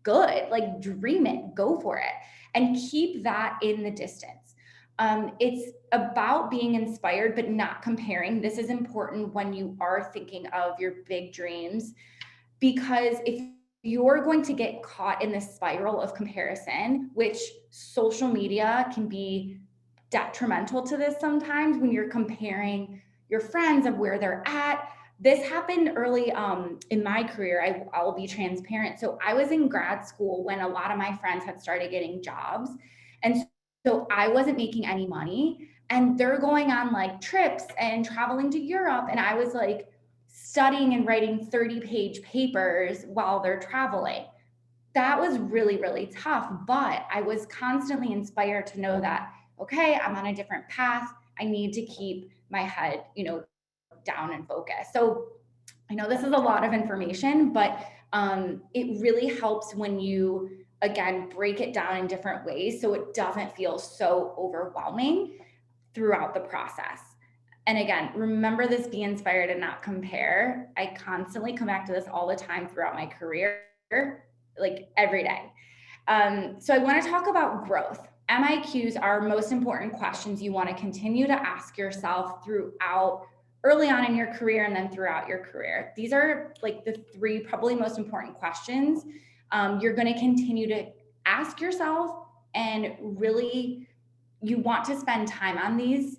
Good, like dream it, go for it, and keep that in the distance. It's about being inspired, but not comparing. This is important when you are thinking of your big dreams, because if you're going to get caught in this spiral of comparison, which social media can be detrimental to this sometimes when you're comparing your friends of where they're at. This happened early in my career. I'll be transparent. So I was in grad school when a lot of my friends had started getting jobs. And so I wasn't making any money, and they're going on like trips and traveling to Europe. And I was like studying and writing 30-page papers while they're traveling. That was really, really tough, but I was constantly inspired to know that, okay, I'm on a different path. I need to keep my head, down and focused. So I know this is a lot of information, but it really helps when you, again, break it down in different ways so it doesn't feel so overwhelming throughout the process. And again, remember this, be inspired and not compare. I constantly come back to this all the time throughout my career, like every day. So I want to talk about growth. MIQs are most important questions you want to continue to ask yourself throughout, early on in your career and then throughout your career. These are like the three probably most important questions you're going to continue to ask yourself, and really you want to spend time on these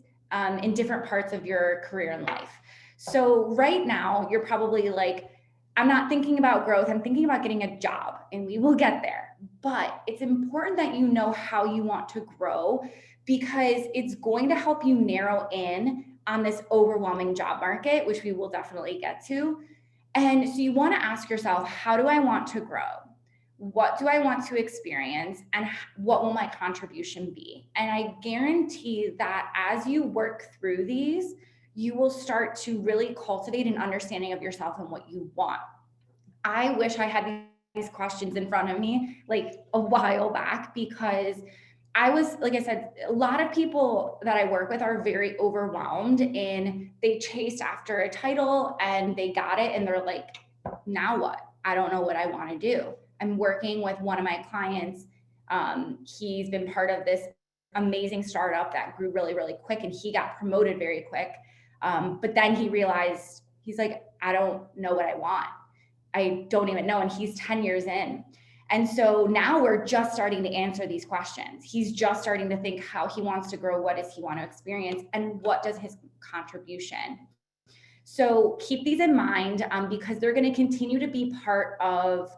in different parts of your career and life. So right now you're probably like, I'm not thinking about growth, I'm thinking about getting a job, and we will get there. But it's important that you know how you want to grow, because it's going to help you narrow in on this overwhelming job market, which we will definitely get to. And so you want to ask yourself, how do I want to grow? What do I want to experience? And what will my contribution be? And I guarantee that as you work through these, you will start to really cultivate an understanding of yourself and what you want. I wish I had these questions in front of me like a while back, because I was, like I said, a lot of people that I work with are very overwhelmed, and they chased after a title and they got it, and they're like, now what? I don't know what I want to do. I'm working with one of my clients. He's been part of this amazing startup that grew really, really quick, and he got promoted very quick. But then he realized, he's like, I don't know what I want. I don't even know. And he's 10 years in. And so now we're just starting to answer these questions. He's just starting to think how he wants to grow. What does he want to experience? And what does his contribution? So keep these in mind because they're going to continue to be part of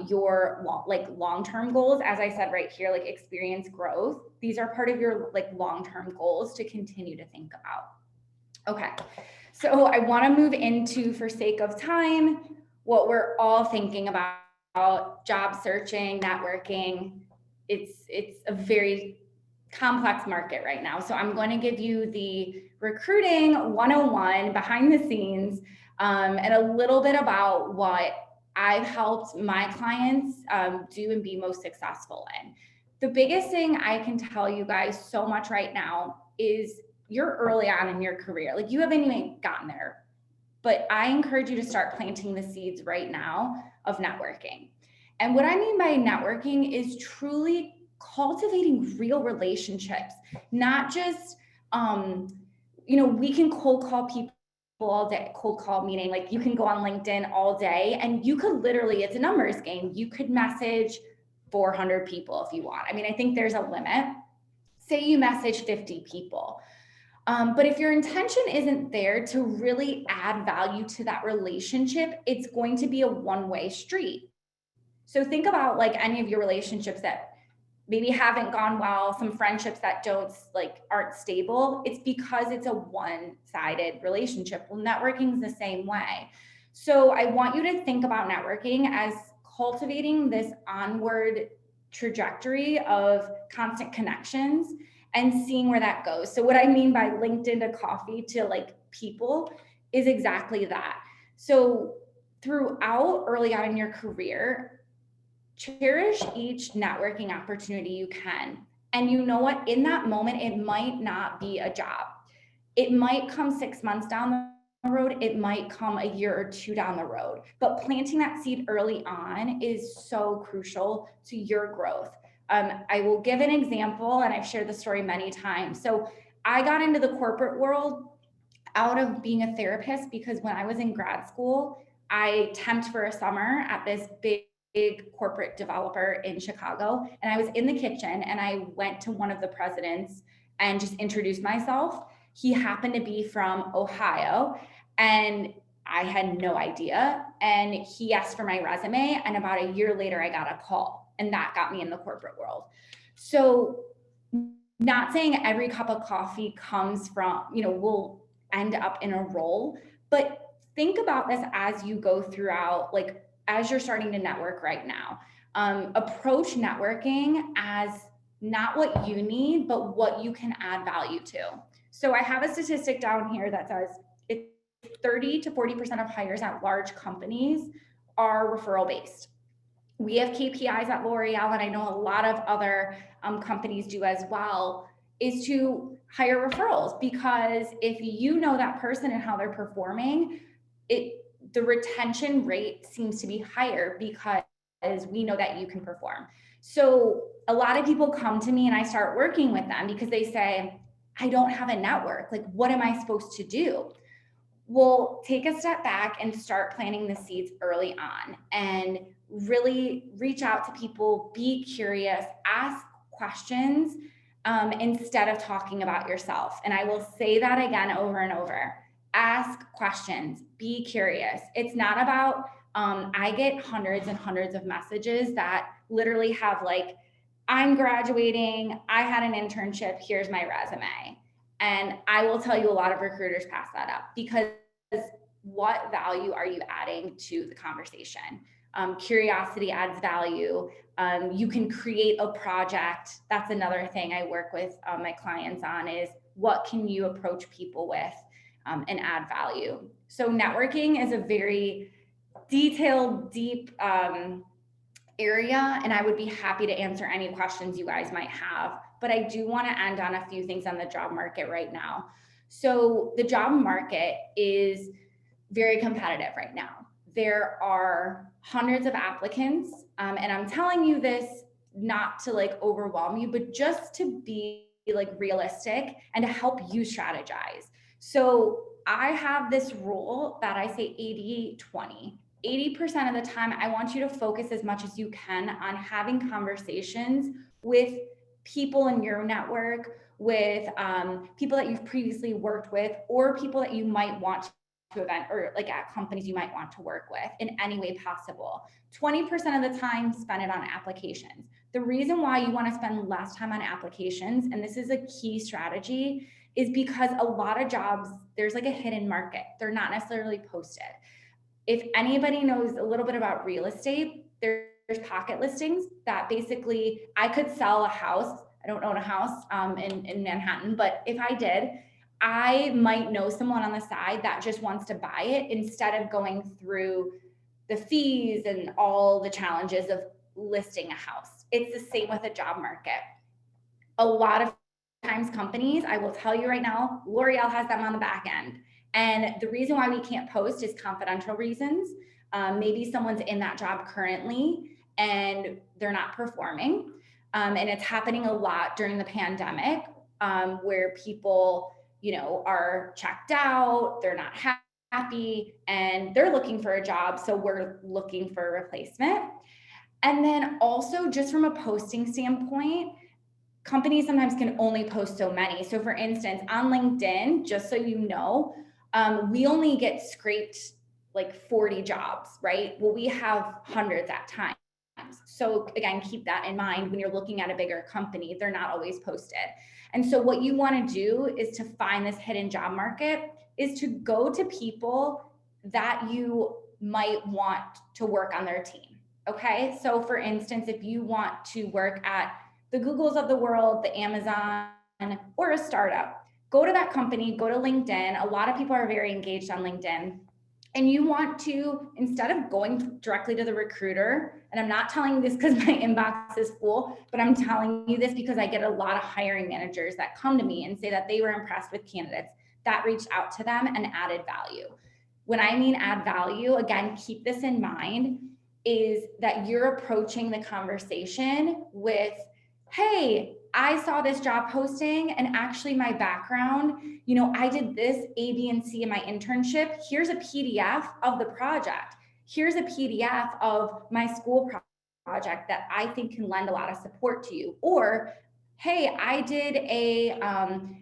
your long-term goals. As I said right here, like experience growth. These are part of your like long-term goals to continue to think about. Okay, so I want to move into, for sake of time, what we're all thinking about: job searching, networking. It's a very complex market right now. So I'm going to give you the recruiting 101 behind the scenes and a little bit about what I've helped my clients do and be most successful in. The biggest thing I can tell you guys so much right now is you're early on in your career. Like you haven't even gotten there, but I encourage you to start planting the seeds right now of networking. And what I mean by networking is truly cultivating real relationships, not just, we can cold call people all day. Cold call meaning like you can go on LinkedIn all day and you could literally, it's a numbers game. You could message 400 people if you want. I mean, I think there's a limit. Say you message 50 people. But if your intention isn't there to really add value to that relationship, it's going to be a one-way street. So think about like any of your relationships that maybe haven't gone well, some friendships that aren't stable. It's because it's a one-sided relationship. Well, networking is the same way. So I want you to think about networking as cultivating this onward trajectory of constant connections and seeing where that goes. So what I mean by LinkedIn to coffee to like people is exactly that. So throughout early on in your career, cherish each networking opportunity you can. And you know what? In that moment, it might not be a job. It might come 6 months down the road. It might come a year or two down the road. But planting that seed early on is so crucial to your growth. I will give an example, and I've shared the story many times. So I got into the corporate world out of being a therapist because when I was in grad school, I temped for a summer at this big corporate developer in Chicago. And I was in the kitchen and I went to one of the presidents and just introduced myself. He happened to be from Ohio and I had no idea. And he asked for my resume. And about a year later, I got a call and that got me in the corporate world. So not saying every cup of coffee comes from, will end up in a role, but think about this as you go throughout, like as you're starting to network right now. Approach networking as not what you need, but what you can add value to. So I have a statistic down here that says it's 30 to 40% of hires at large companies are referral based. We have KPIs at L'Oreal, and I know a lot of other companies do as well, is to hire referrals, because if you know that person and how they're performing, the retention rate seems to be higher because we know that you can perform. So a lot of people come to me and I start working with them because they say, I don't have a network. Like, what am I supposed to do? Well, take a step back and start planting the seeds early on and really reach out to people, be curious, ask questions instead of talking about yourself. And I will say that again over and over. Ask questions, be curious. It's not about, I get hundreds and hundreds of messages that literally have like, I'm graduating, I had an internship, here's my resume. And I will tell you a lot of recruiters pass that up because what value are you adding to the conversation? Curiosity adds value. You can create a project. That's another thing I work with my clients on is what can you approach people with and add value. So networking is a very detailed, deep area, and I would be happy to answer any questions you guys might have. But I do want to end on a few things on the job market right now. So the job market is very competitive right now. There are hundreds of applicants, and I'm telling you this not to like overwhelm you, but just to be like realistic and to help you strategize. So I have this rule that I say 80-20. 80% of the time, I want you to focus as much as you can on having conversations with people in your network, with people that you've previously worked with, or people that you might want to event or like at companies you might want to work with in any way possible. 20% of the time, spend it on applications. The reason why you want to spend less time on applications, and this is a key strategy, is because a lot of jobs, there's like a hidden market. They're not necessarily posted. If anybody knows a little bit about real estate, there's pocket listings that basically I could sell a house. I don't own a house in Manhattan, but if I did, I might know someone on the side that just wants to buy it instead of going through the fees and all the challenges of listing a house. It's the same with a job market. A lot of times companies, I will tell you right now, L'Oreal has them on the back end. And the reason why we can't post is confidential reasons. Maybe someone's in that job currently and they're not performing. And it's happening a lot during the pandemic where people, are checked out, they're not happy, and they're looking for a job. So we're looking for a replacement. And then also just from a posting standpoint, companies sometimes can only post so many. So for instance, on LinkedIn, just so you know, we only get scraped like 40 jobs, right? Well, we have hundreds at times. So again, keep that in mind when you're looking at a bigger company, they're not always posted. And so what you want to do is to find this hidden job market is to go to people that you might want to work on their team. Okay. So for instance, if you want to work at the Googles of the world, the Amazon, or a startup, go to that company, go to LinkedIn. A lot of people are very engaged on LinkedIn. And you want to, instead of going directly to the recruiter, and I'm not telling you this because my inbox is full, but I'm telling you this because I get a lot of hiring managers that come to me and say that they were impressed with candidates that reached out to them and added value. When I mean add value, again, keep this in mind, is that you're approaching the conversation with, hey, I saw this job posting and actually my background, I did this A, B, and C in my internship. Here's a PDF of the project. Here's a PDF of my school project that I think can lend a lot of support to you. Or, hey, I did a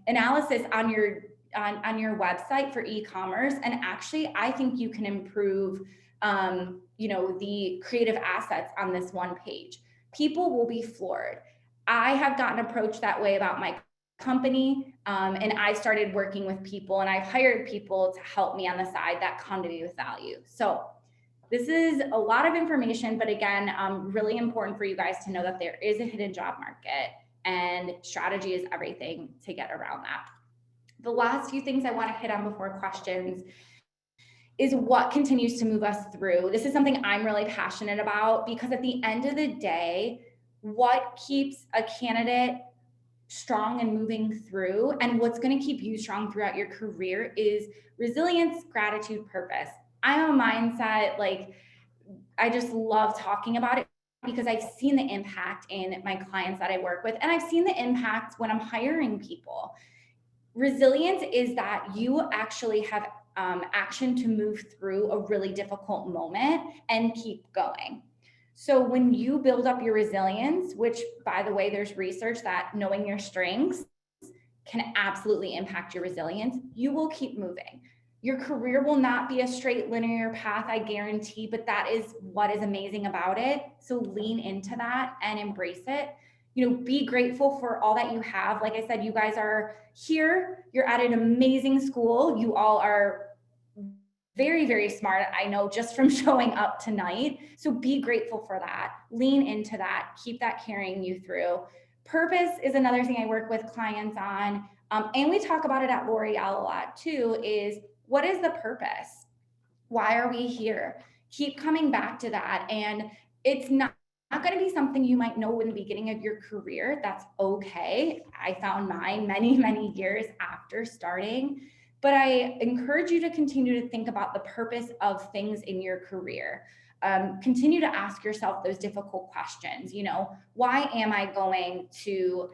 analysis on your website for e-commerce, and actually I think you can improve the creative assets on this one page. People will be floored. I have gotten approached that way about my company, and I started working with people, and I've hired people to help me on the side that come to me with value. So this is a lot of information, but again, really important for you guys to know that there is a hidden job market, and strategy is everything to get around that. The last few things I want to hit on before questions is what continues to move us through. This is something I'm really passionate about, because at the end of the day, what keeps a candidate strong and moving through, and what's going to keep you strong throughout your career, is resilience, gratitude, purpose. I'm a mindset, I just love talking about it because I've seen the impact in my clients that I work with, and I've seen the impact when I'm hiring people. Resilience is that you actually have action to move through a really difficult moment and keep going. So when you build up your resilience, which by the way, there's research that knowing your strengths can absolutely impact your resilience, you will keep moving. Your career will not be a straight linear path, I guarantee, but that is what is amazing about it. So lean into that and embrace it. Be grateful for all that you have. Like I said, you guys are here. You're at an amazing school. You all are very, very smart, I know, just from showing up tonight. So be grateful for that. Lean into that. Keep that carrying you through. Purpose is another thing I work with clients on. And we talk about it at L'Oreal a lot too, is what is the purpose? Why are we here? Keep coming back to that. And it's not going to be something you might know in the beginning of your career. That's okay. I found mine many, many years after starting. But I encourage you to continue to think about the purpose of things in your career. Continue to ask yourself those difficult questions. Why am I going to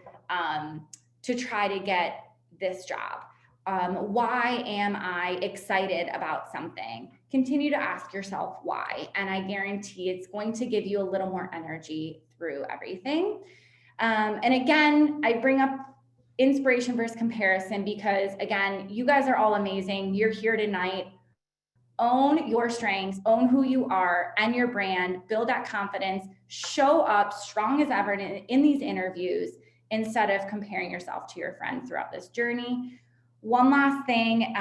try to get this job? Why am I excited about something? Continue to ask yourself why, and I guarantee it's going to give you a little more energy through everything. And again, I bring up inspiration versus comparison because, again, you guys are all amazing. You're here tonight. Own your strengths, own who you are and your brand, build that confidence, show up strong as ever in these interviews instead of comparing yourself to your friends throughout this journey. One last thing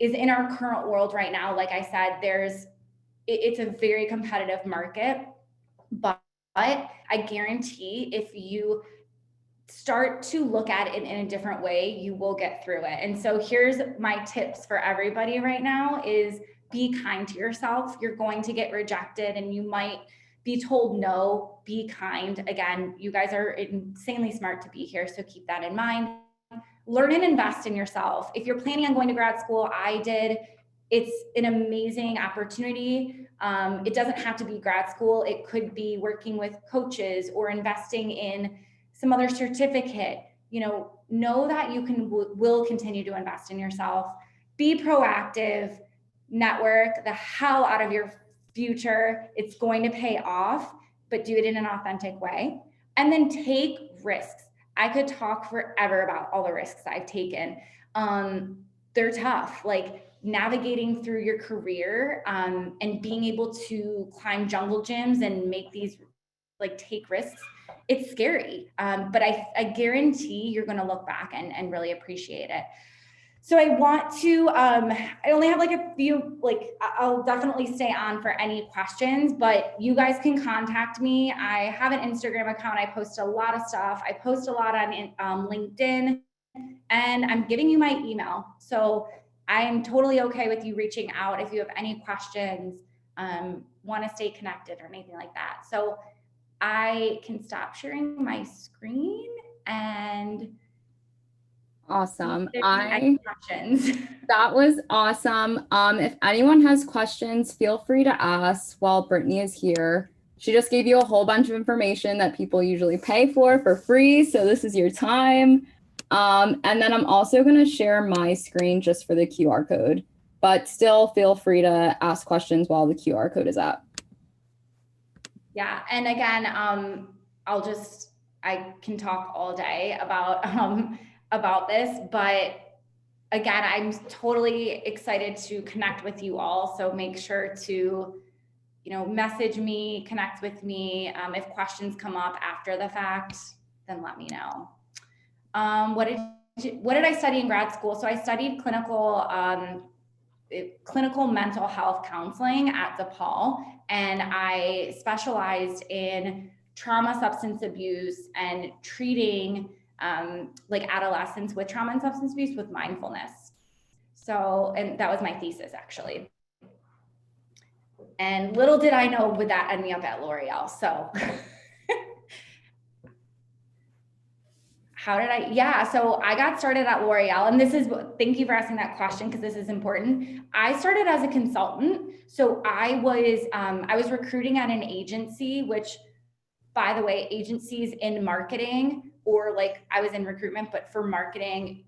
is in our current world right now, like I said, it's a very competitive market, but I guarantee if you start to look at it in a different way, you will get through it. And so here's my tips for everybody right now is be kind to yourself. You're going to get rejected and you might be told no. Be kind. Again, you guys are insanely smart to be here, so keep that in mind. Learn and invest in yourself. If you're planning on going to grad school, I did. It's an amazing opportunity. It doesn't have to be grad school. It could be working with coaches or investing in some other certificate. Know that you will continue to invest in yourself. Be proactive, network the hell out of your future. It's going to pay off, but do it in an authentic way. And then take risks. I could talk forever about all the risks I've taken. They're tough, like navigating through your career and being able to climb jungle gyms and make these, like, take risks. It's scary, but I guarantee you're going to look back and really appreciate it. So I want to, I only have like a few, I'll definitely stay on for any questions, but you guys can contact me. I have an Instagram account. I post a lot of stuff. I post a lot on LinkedIn, and I'm giving you my email. So I'm totally okay with you reaching out if you have any questions, want to stay connected or anything like that. So I can stop sharing my screen and Awesome. questions. That was awesome. If anyone has questions, feel free to ask while Brittany is here. She just gave you a whole bunch of information that people usually pay for free. So this is your time. And then I'm also going to share my screen just for the QR code, but still feel free to ask questions while the QR code is up. Yeah. And again, I can talk all day about this, but again, I'm totally excited to connect with you all. So make sure to, message me, connect with me. If questions come up after the fact, then let me know. What did I study in grad school? So I studied clinical mental health counseling at DePaul, and I specialized in trauma, substance abuse, and treating adolescents with trauma and substance abuse with mindfulness. So, and that was my thesis actually. And little did I know would that end me up at L'Oreal. So so I got started at L'Oreal, and thank you for asking that question, because this is important. I started as a consultant. So I was recruiting at an agency, which, by the way, agencies in marketing, or I was in recruitment, but for marketing,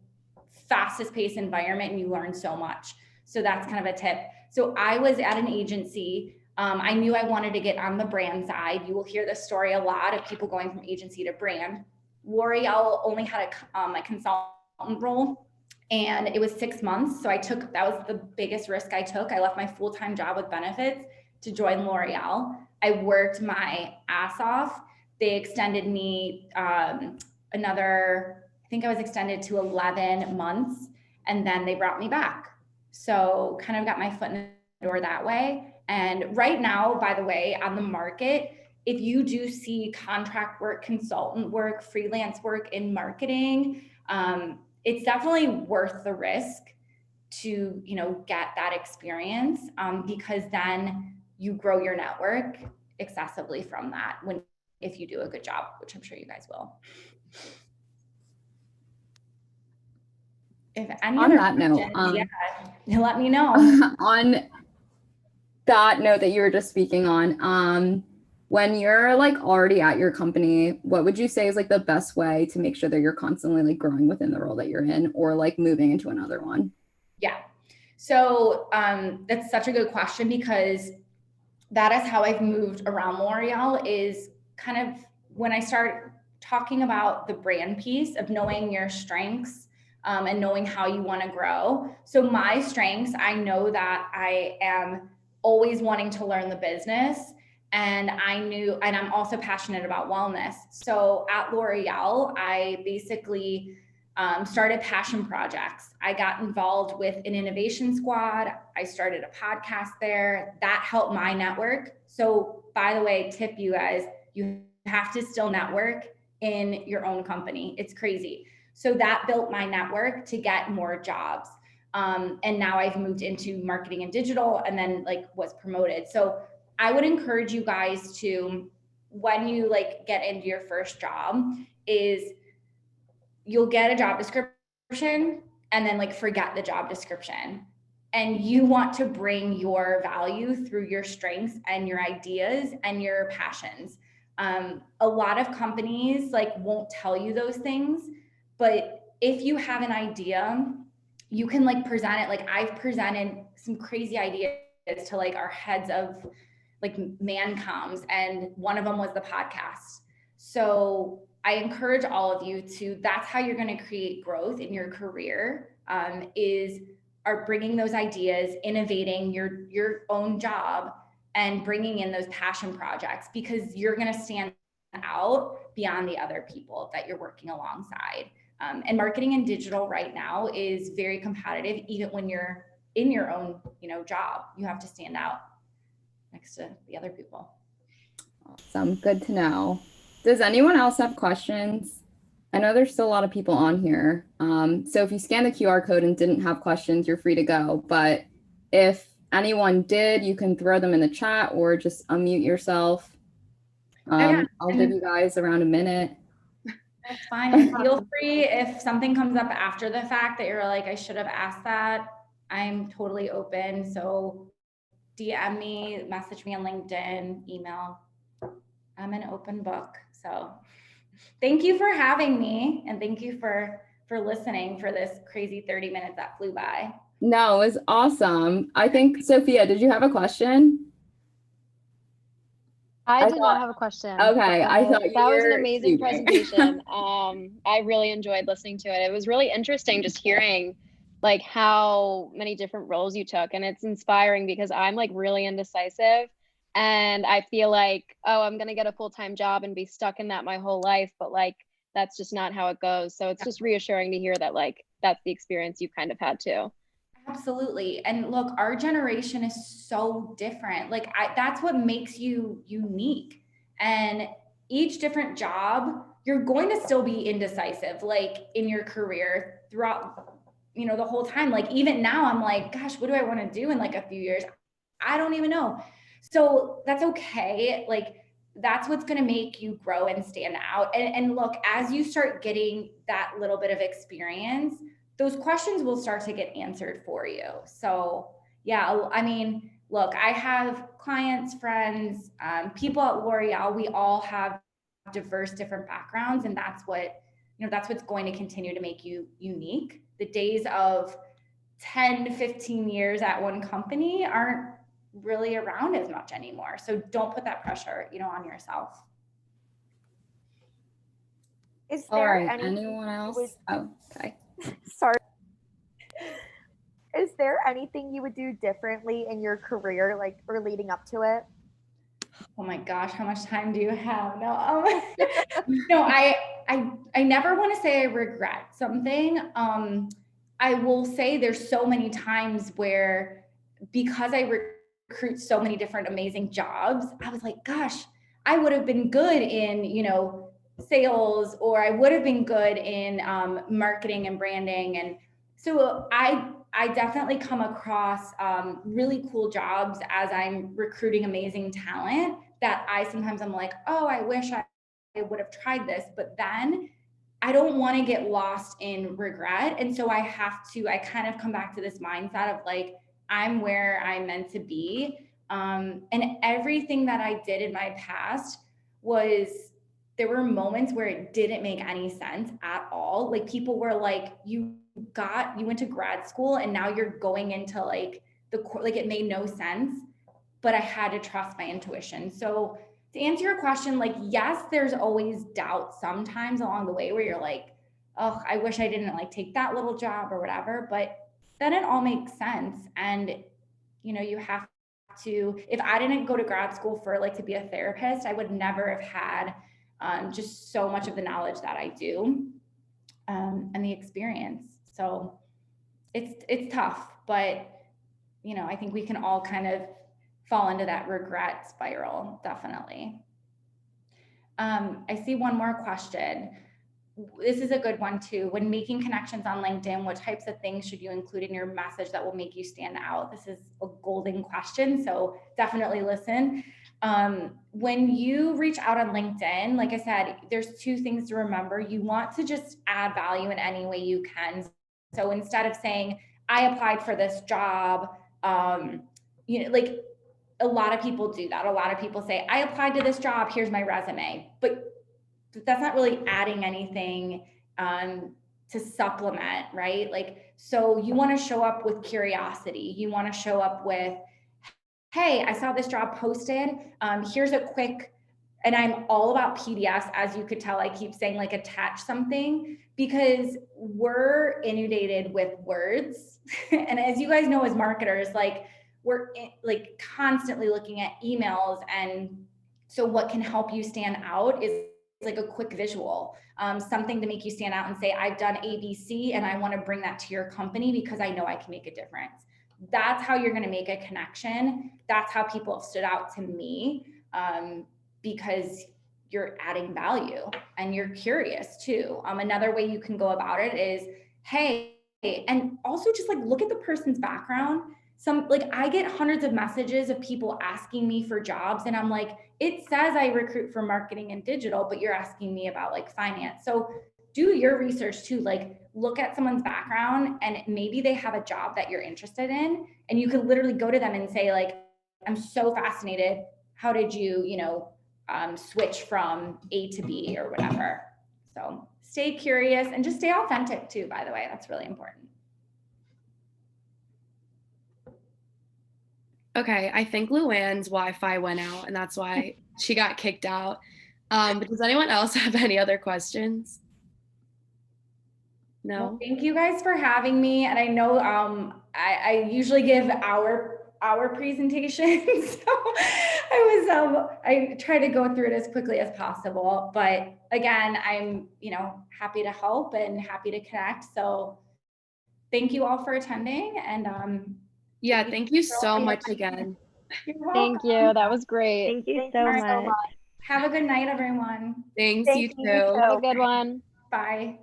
fastest paced environment, and you learn so much. So that's kind of a tip. So I was at an agency. I knew I wanted to get on the brand side. You will hear this story a lot of people going from agency to brand. L'Oreal only had a consultant role, and it was 6 months. So that was the biggest risk I took. I left my full-time job with benefits to join L'Oreal. I worked my ass off. They extended me I think I was extended to 11 months, and then they brought me back. So kind of got my foot in the door that way. And right now, by the way, on the market, if you do see contract work, consultant work, freelance work in marketing, it's definitely worth the risk to, get that experience, because then you grow your network excessively from that if you do a good job, which I'm sure you guys will. If any on other that note, let me know. On that note that you were just speaking on, when you're already at your company, what would you say is the best way to make sure that you're constantly growing within the role that you're in, or moving into another one? Yeah. So that's such a good question, because that is how I've moved around L'Oreal, is kind of when I start talking about the brand piece of knowing your strengths, and knowing how you want to grow. So my strengths, I know that I am always wanting to learn the business. And I'm also passionate about wellness. So at L'Oreal, I basically started passion projects. I got involved with an innovation squad. I started a podcast there that helped my network. So by the way, tip you guys, you have to still network in your own company. It's crazy. So that built my network to get more jobs. And now I've moved into marketing and digital and then like was promoted. So I would encourage you guys to, when you like get into your first job, is you'll get a job description and then like forget the job description. And you want to bring your value through your strengths and your ideas and your passions. A lot of companies like won't tell you those things, but if you have an idea, you can like present it. Like I've presented some crazy ideas to like our heads of like mancoms, and one of them was the podcast. So I encourage all of you to, that's how you're going to create growth in your career, are bringing those ideas, innovating your own job and bringing in those passion projects, because you're going to stand out beyond the other people that you're working alongside. And marketing and digital right now is very competitive. Even when you're in your own, job, you have to stand out next to the other people. Awesome. Good to know. Does anyone else have questions? I know there's still a lot of people on here. So if you scan the QR code and didn't have questions, you're free to go. But if anyone did, you can throw them in the chat or just unmute yourself. I'll give you guys around a minute. That's fine. And feel free if something comes up after the fact that you're like, I should have asked that. I'm totally open. So DM me, message me on LinkedIn, email. I'm an open book. So thank you for having me. And thank you for listening for this crazy 30 minutes that flew by. No, it was awesome. I think, Sophia, did you have a question? I did not have a question. Okay, I thought that was an amazing presentation. I really enjoyed listening to it. It was really interesting just hearing like how many different roles you took, and it's inspiring because I'm like really indecisive, and I feel like, oh, I'm gonna get a full-time job and be stuck in that my whole life, but like that's just not how it goes. So it's just reassuring to hear that like that's the experience you kind of had too. Absolutely. And look, our generation is so different. Like that's what makes you unique. And each different job, you're going to still be indecisive, like in your career throughout, the whole time. Like even now I'm like, gosh, what do I want to do in like a few years? I don't even know. So that's okay. Like that's what's going to make you grow and stand out. And look, as you start getting that little bit of experience, those questions will start to get answered for you. So yeah, I mean, look, I have clients, friends, people at L'Oreal, we all have diverse, different backgrounds. And that's what, that's what's going to continue to make you unique. The days of 10 to 15 years at one company aren't really around as much anymore. So don't put that pressure, on yourself. Is there anyone else? Oh, okay. Sorry. Is there anything you would do differently in your career, like, or leading up to it? Oh my gosh, how much time do you have? No, no, I never want to say I regret something. I will say there's so many times where, because I recruit so many different amazing jobs, I was like, gosh, I would have been good in, sales, or I would have been good in marketing and branding. And so I definitely come across really cool jobs as I'm recruiting amazing talent that sometimes I'm like, oh, I wish I would have tried this, but then I don't want to get lost in regret. And so I kind of come back to this mindset of like, I'm where I'm meant to be. And everything that I did in my past there were moments where it didn't make any sense at all. Like people were like, you went to grad school and now you're going into like it made no sense, but I had to trust my intuition. So to answer your question, like, yes, there's always doubt sometimes along the way where you're like, oh, I wish I didn't like take that little job or whatever, but then it all makes sense. And, you know, you have to, if I didn't go to grad school for like to be a therapist, I would never have had just so much of the knowledge that I do and the experience. So it's tough, but you know, I think we can all kind of fall into that regret spiral, definitely. I see one more question. This is a good one too. When making connections on LinkedIn, what types of things should you include in your message that will make you stand out? This is a golden question, so definitely listen. When you reach out on LinkedIn, like I said, there's two things to remember. You want to just add value in any way you can. So instead of saying, I applied for this job, you know, like a lot of people do that. A lot of people say, I applied to this job, here's my resume. But that's not really adding anything to supplement, right? Like, so you want to show up with curiosity. You want to show up with, hey, I saw this job posted. Here's a quick, and I'm all about PDFs, as you could tell, I keep saying like attach something because we're inundated with words. And as you guys know, as marketers, like we're like constantly looking at emails. And so what can help you stand out is like a quick visual, something to make you stand out and say, I've done ABC and I want to bring that to your company because I know I can make a difference. That's how you're going to make a connection. That's how people have stood out to me, because you're adding value and you're curious too. Another way you can go about it is, hey, and also just like look at the person's background. Some, like I get hundreds of messages of people asking me for jobs and I'm like, it says I recruit for marketing and digital, but you're asking me about like finance. So do your research too, like look at someone's background and maybe they have a job that you're interested in and you can literally go to them and say like, I'm so fascinated. How did you, you know, switch from A to B or whatever. So stay curious and just stay authentic too, by the way, that's really important. Okay, I think Luann's Wi-Fi went out and that's why she got kicked out. But does anyone else have any other questions? No? Well, thank you guys for having me. And I know I usually give our presentation. So I try to go through it as quickly as possible. But again, I'm, you know, happy to help and happy to connect. So thank you all for attending and yeah, thank you so much again. You're welcome. Thank you. That was great. Thank you so much. Have a good night, everyone. Thanks, Thank you you, too. Have a good one. Bye.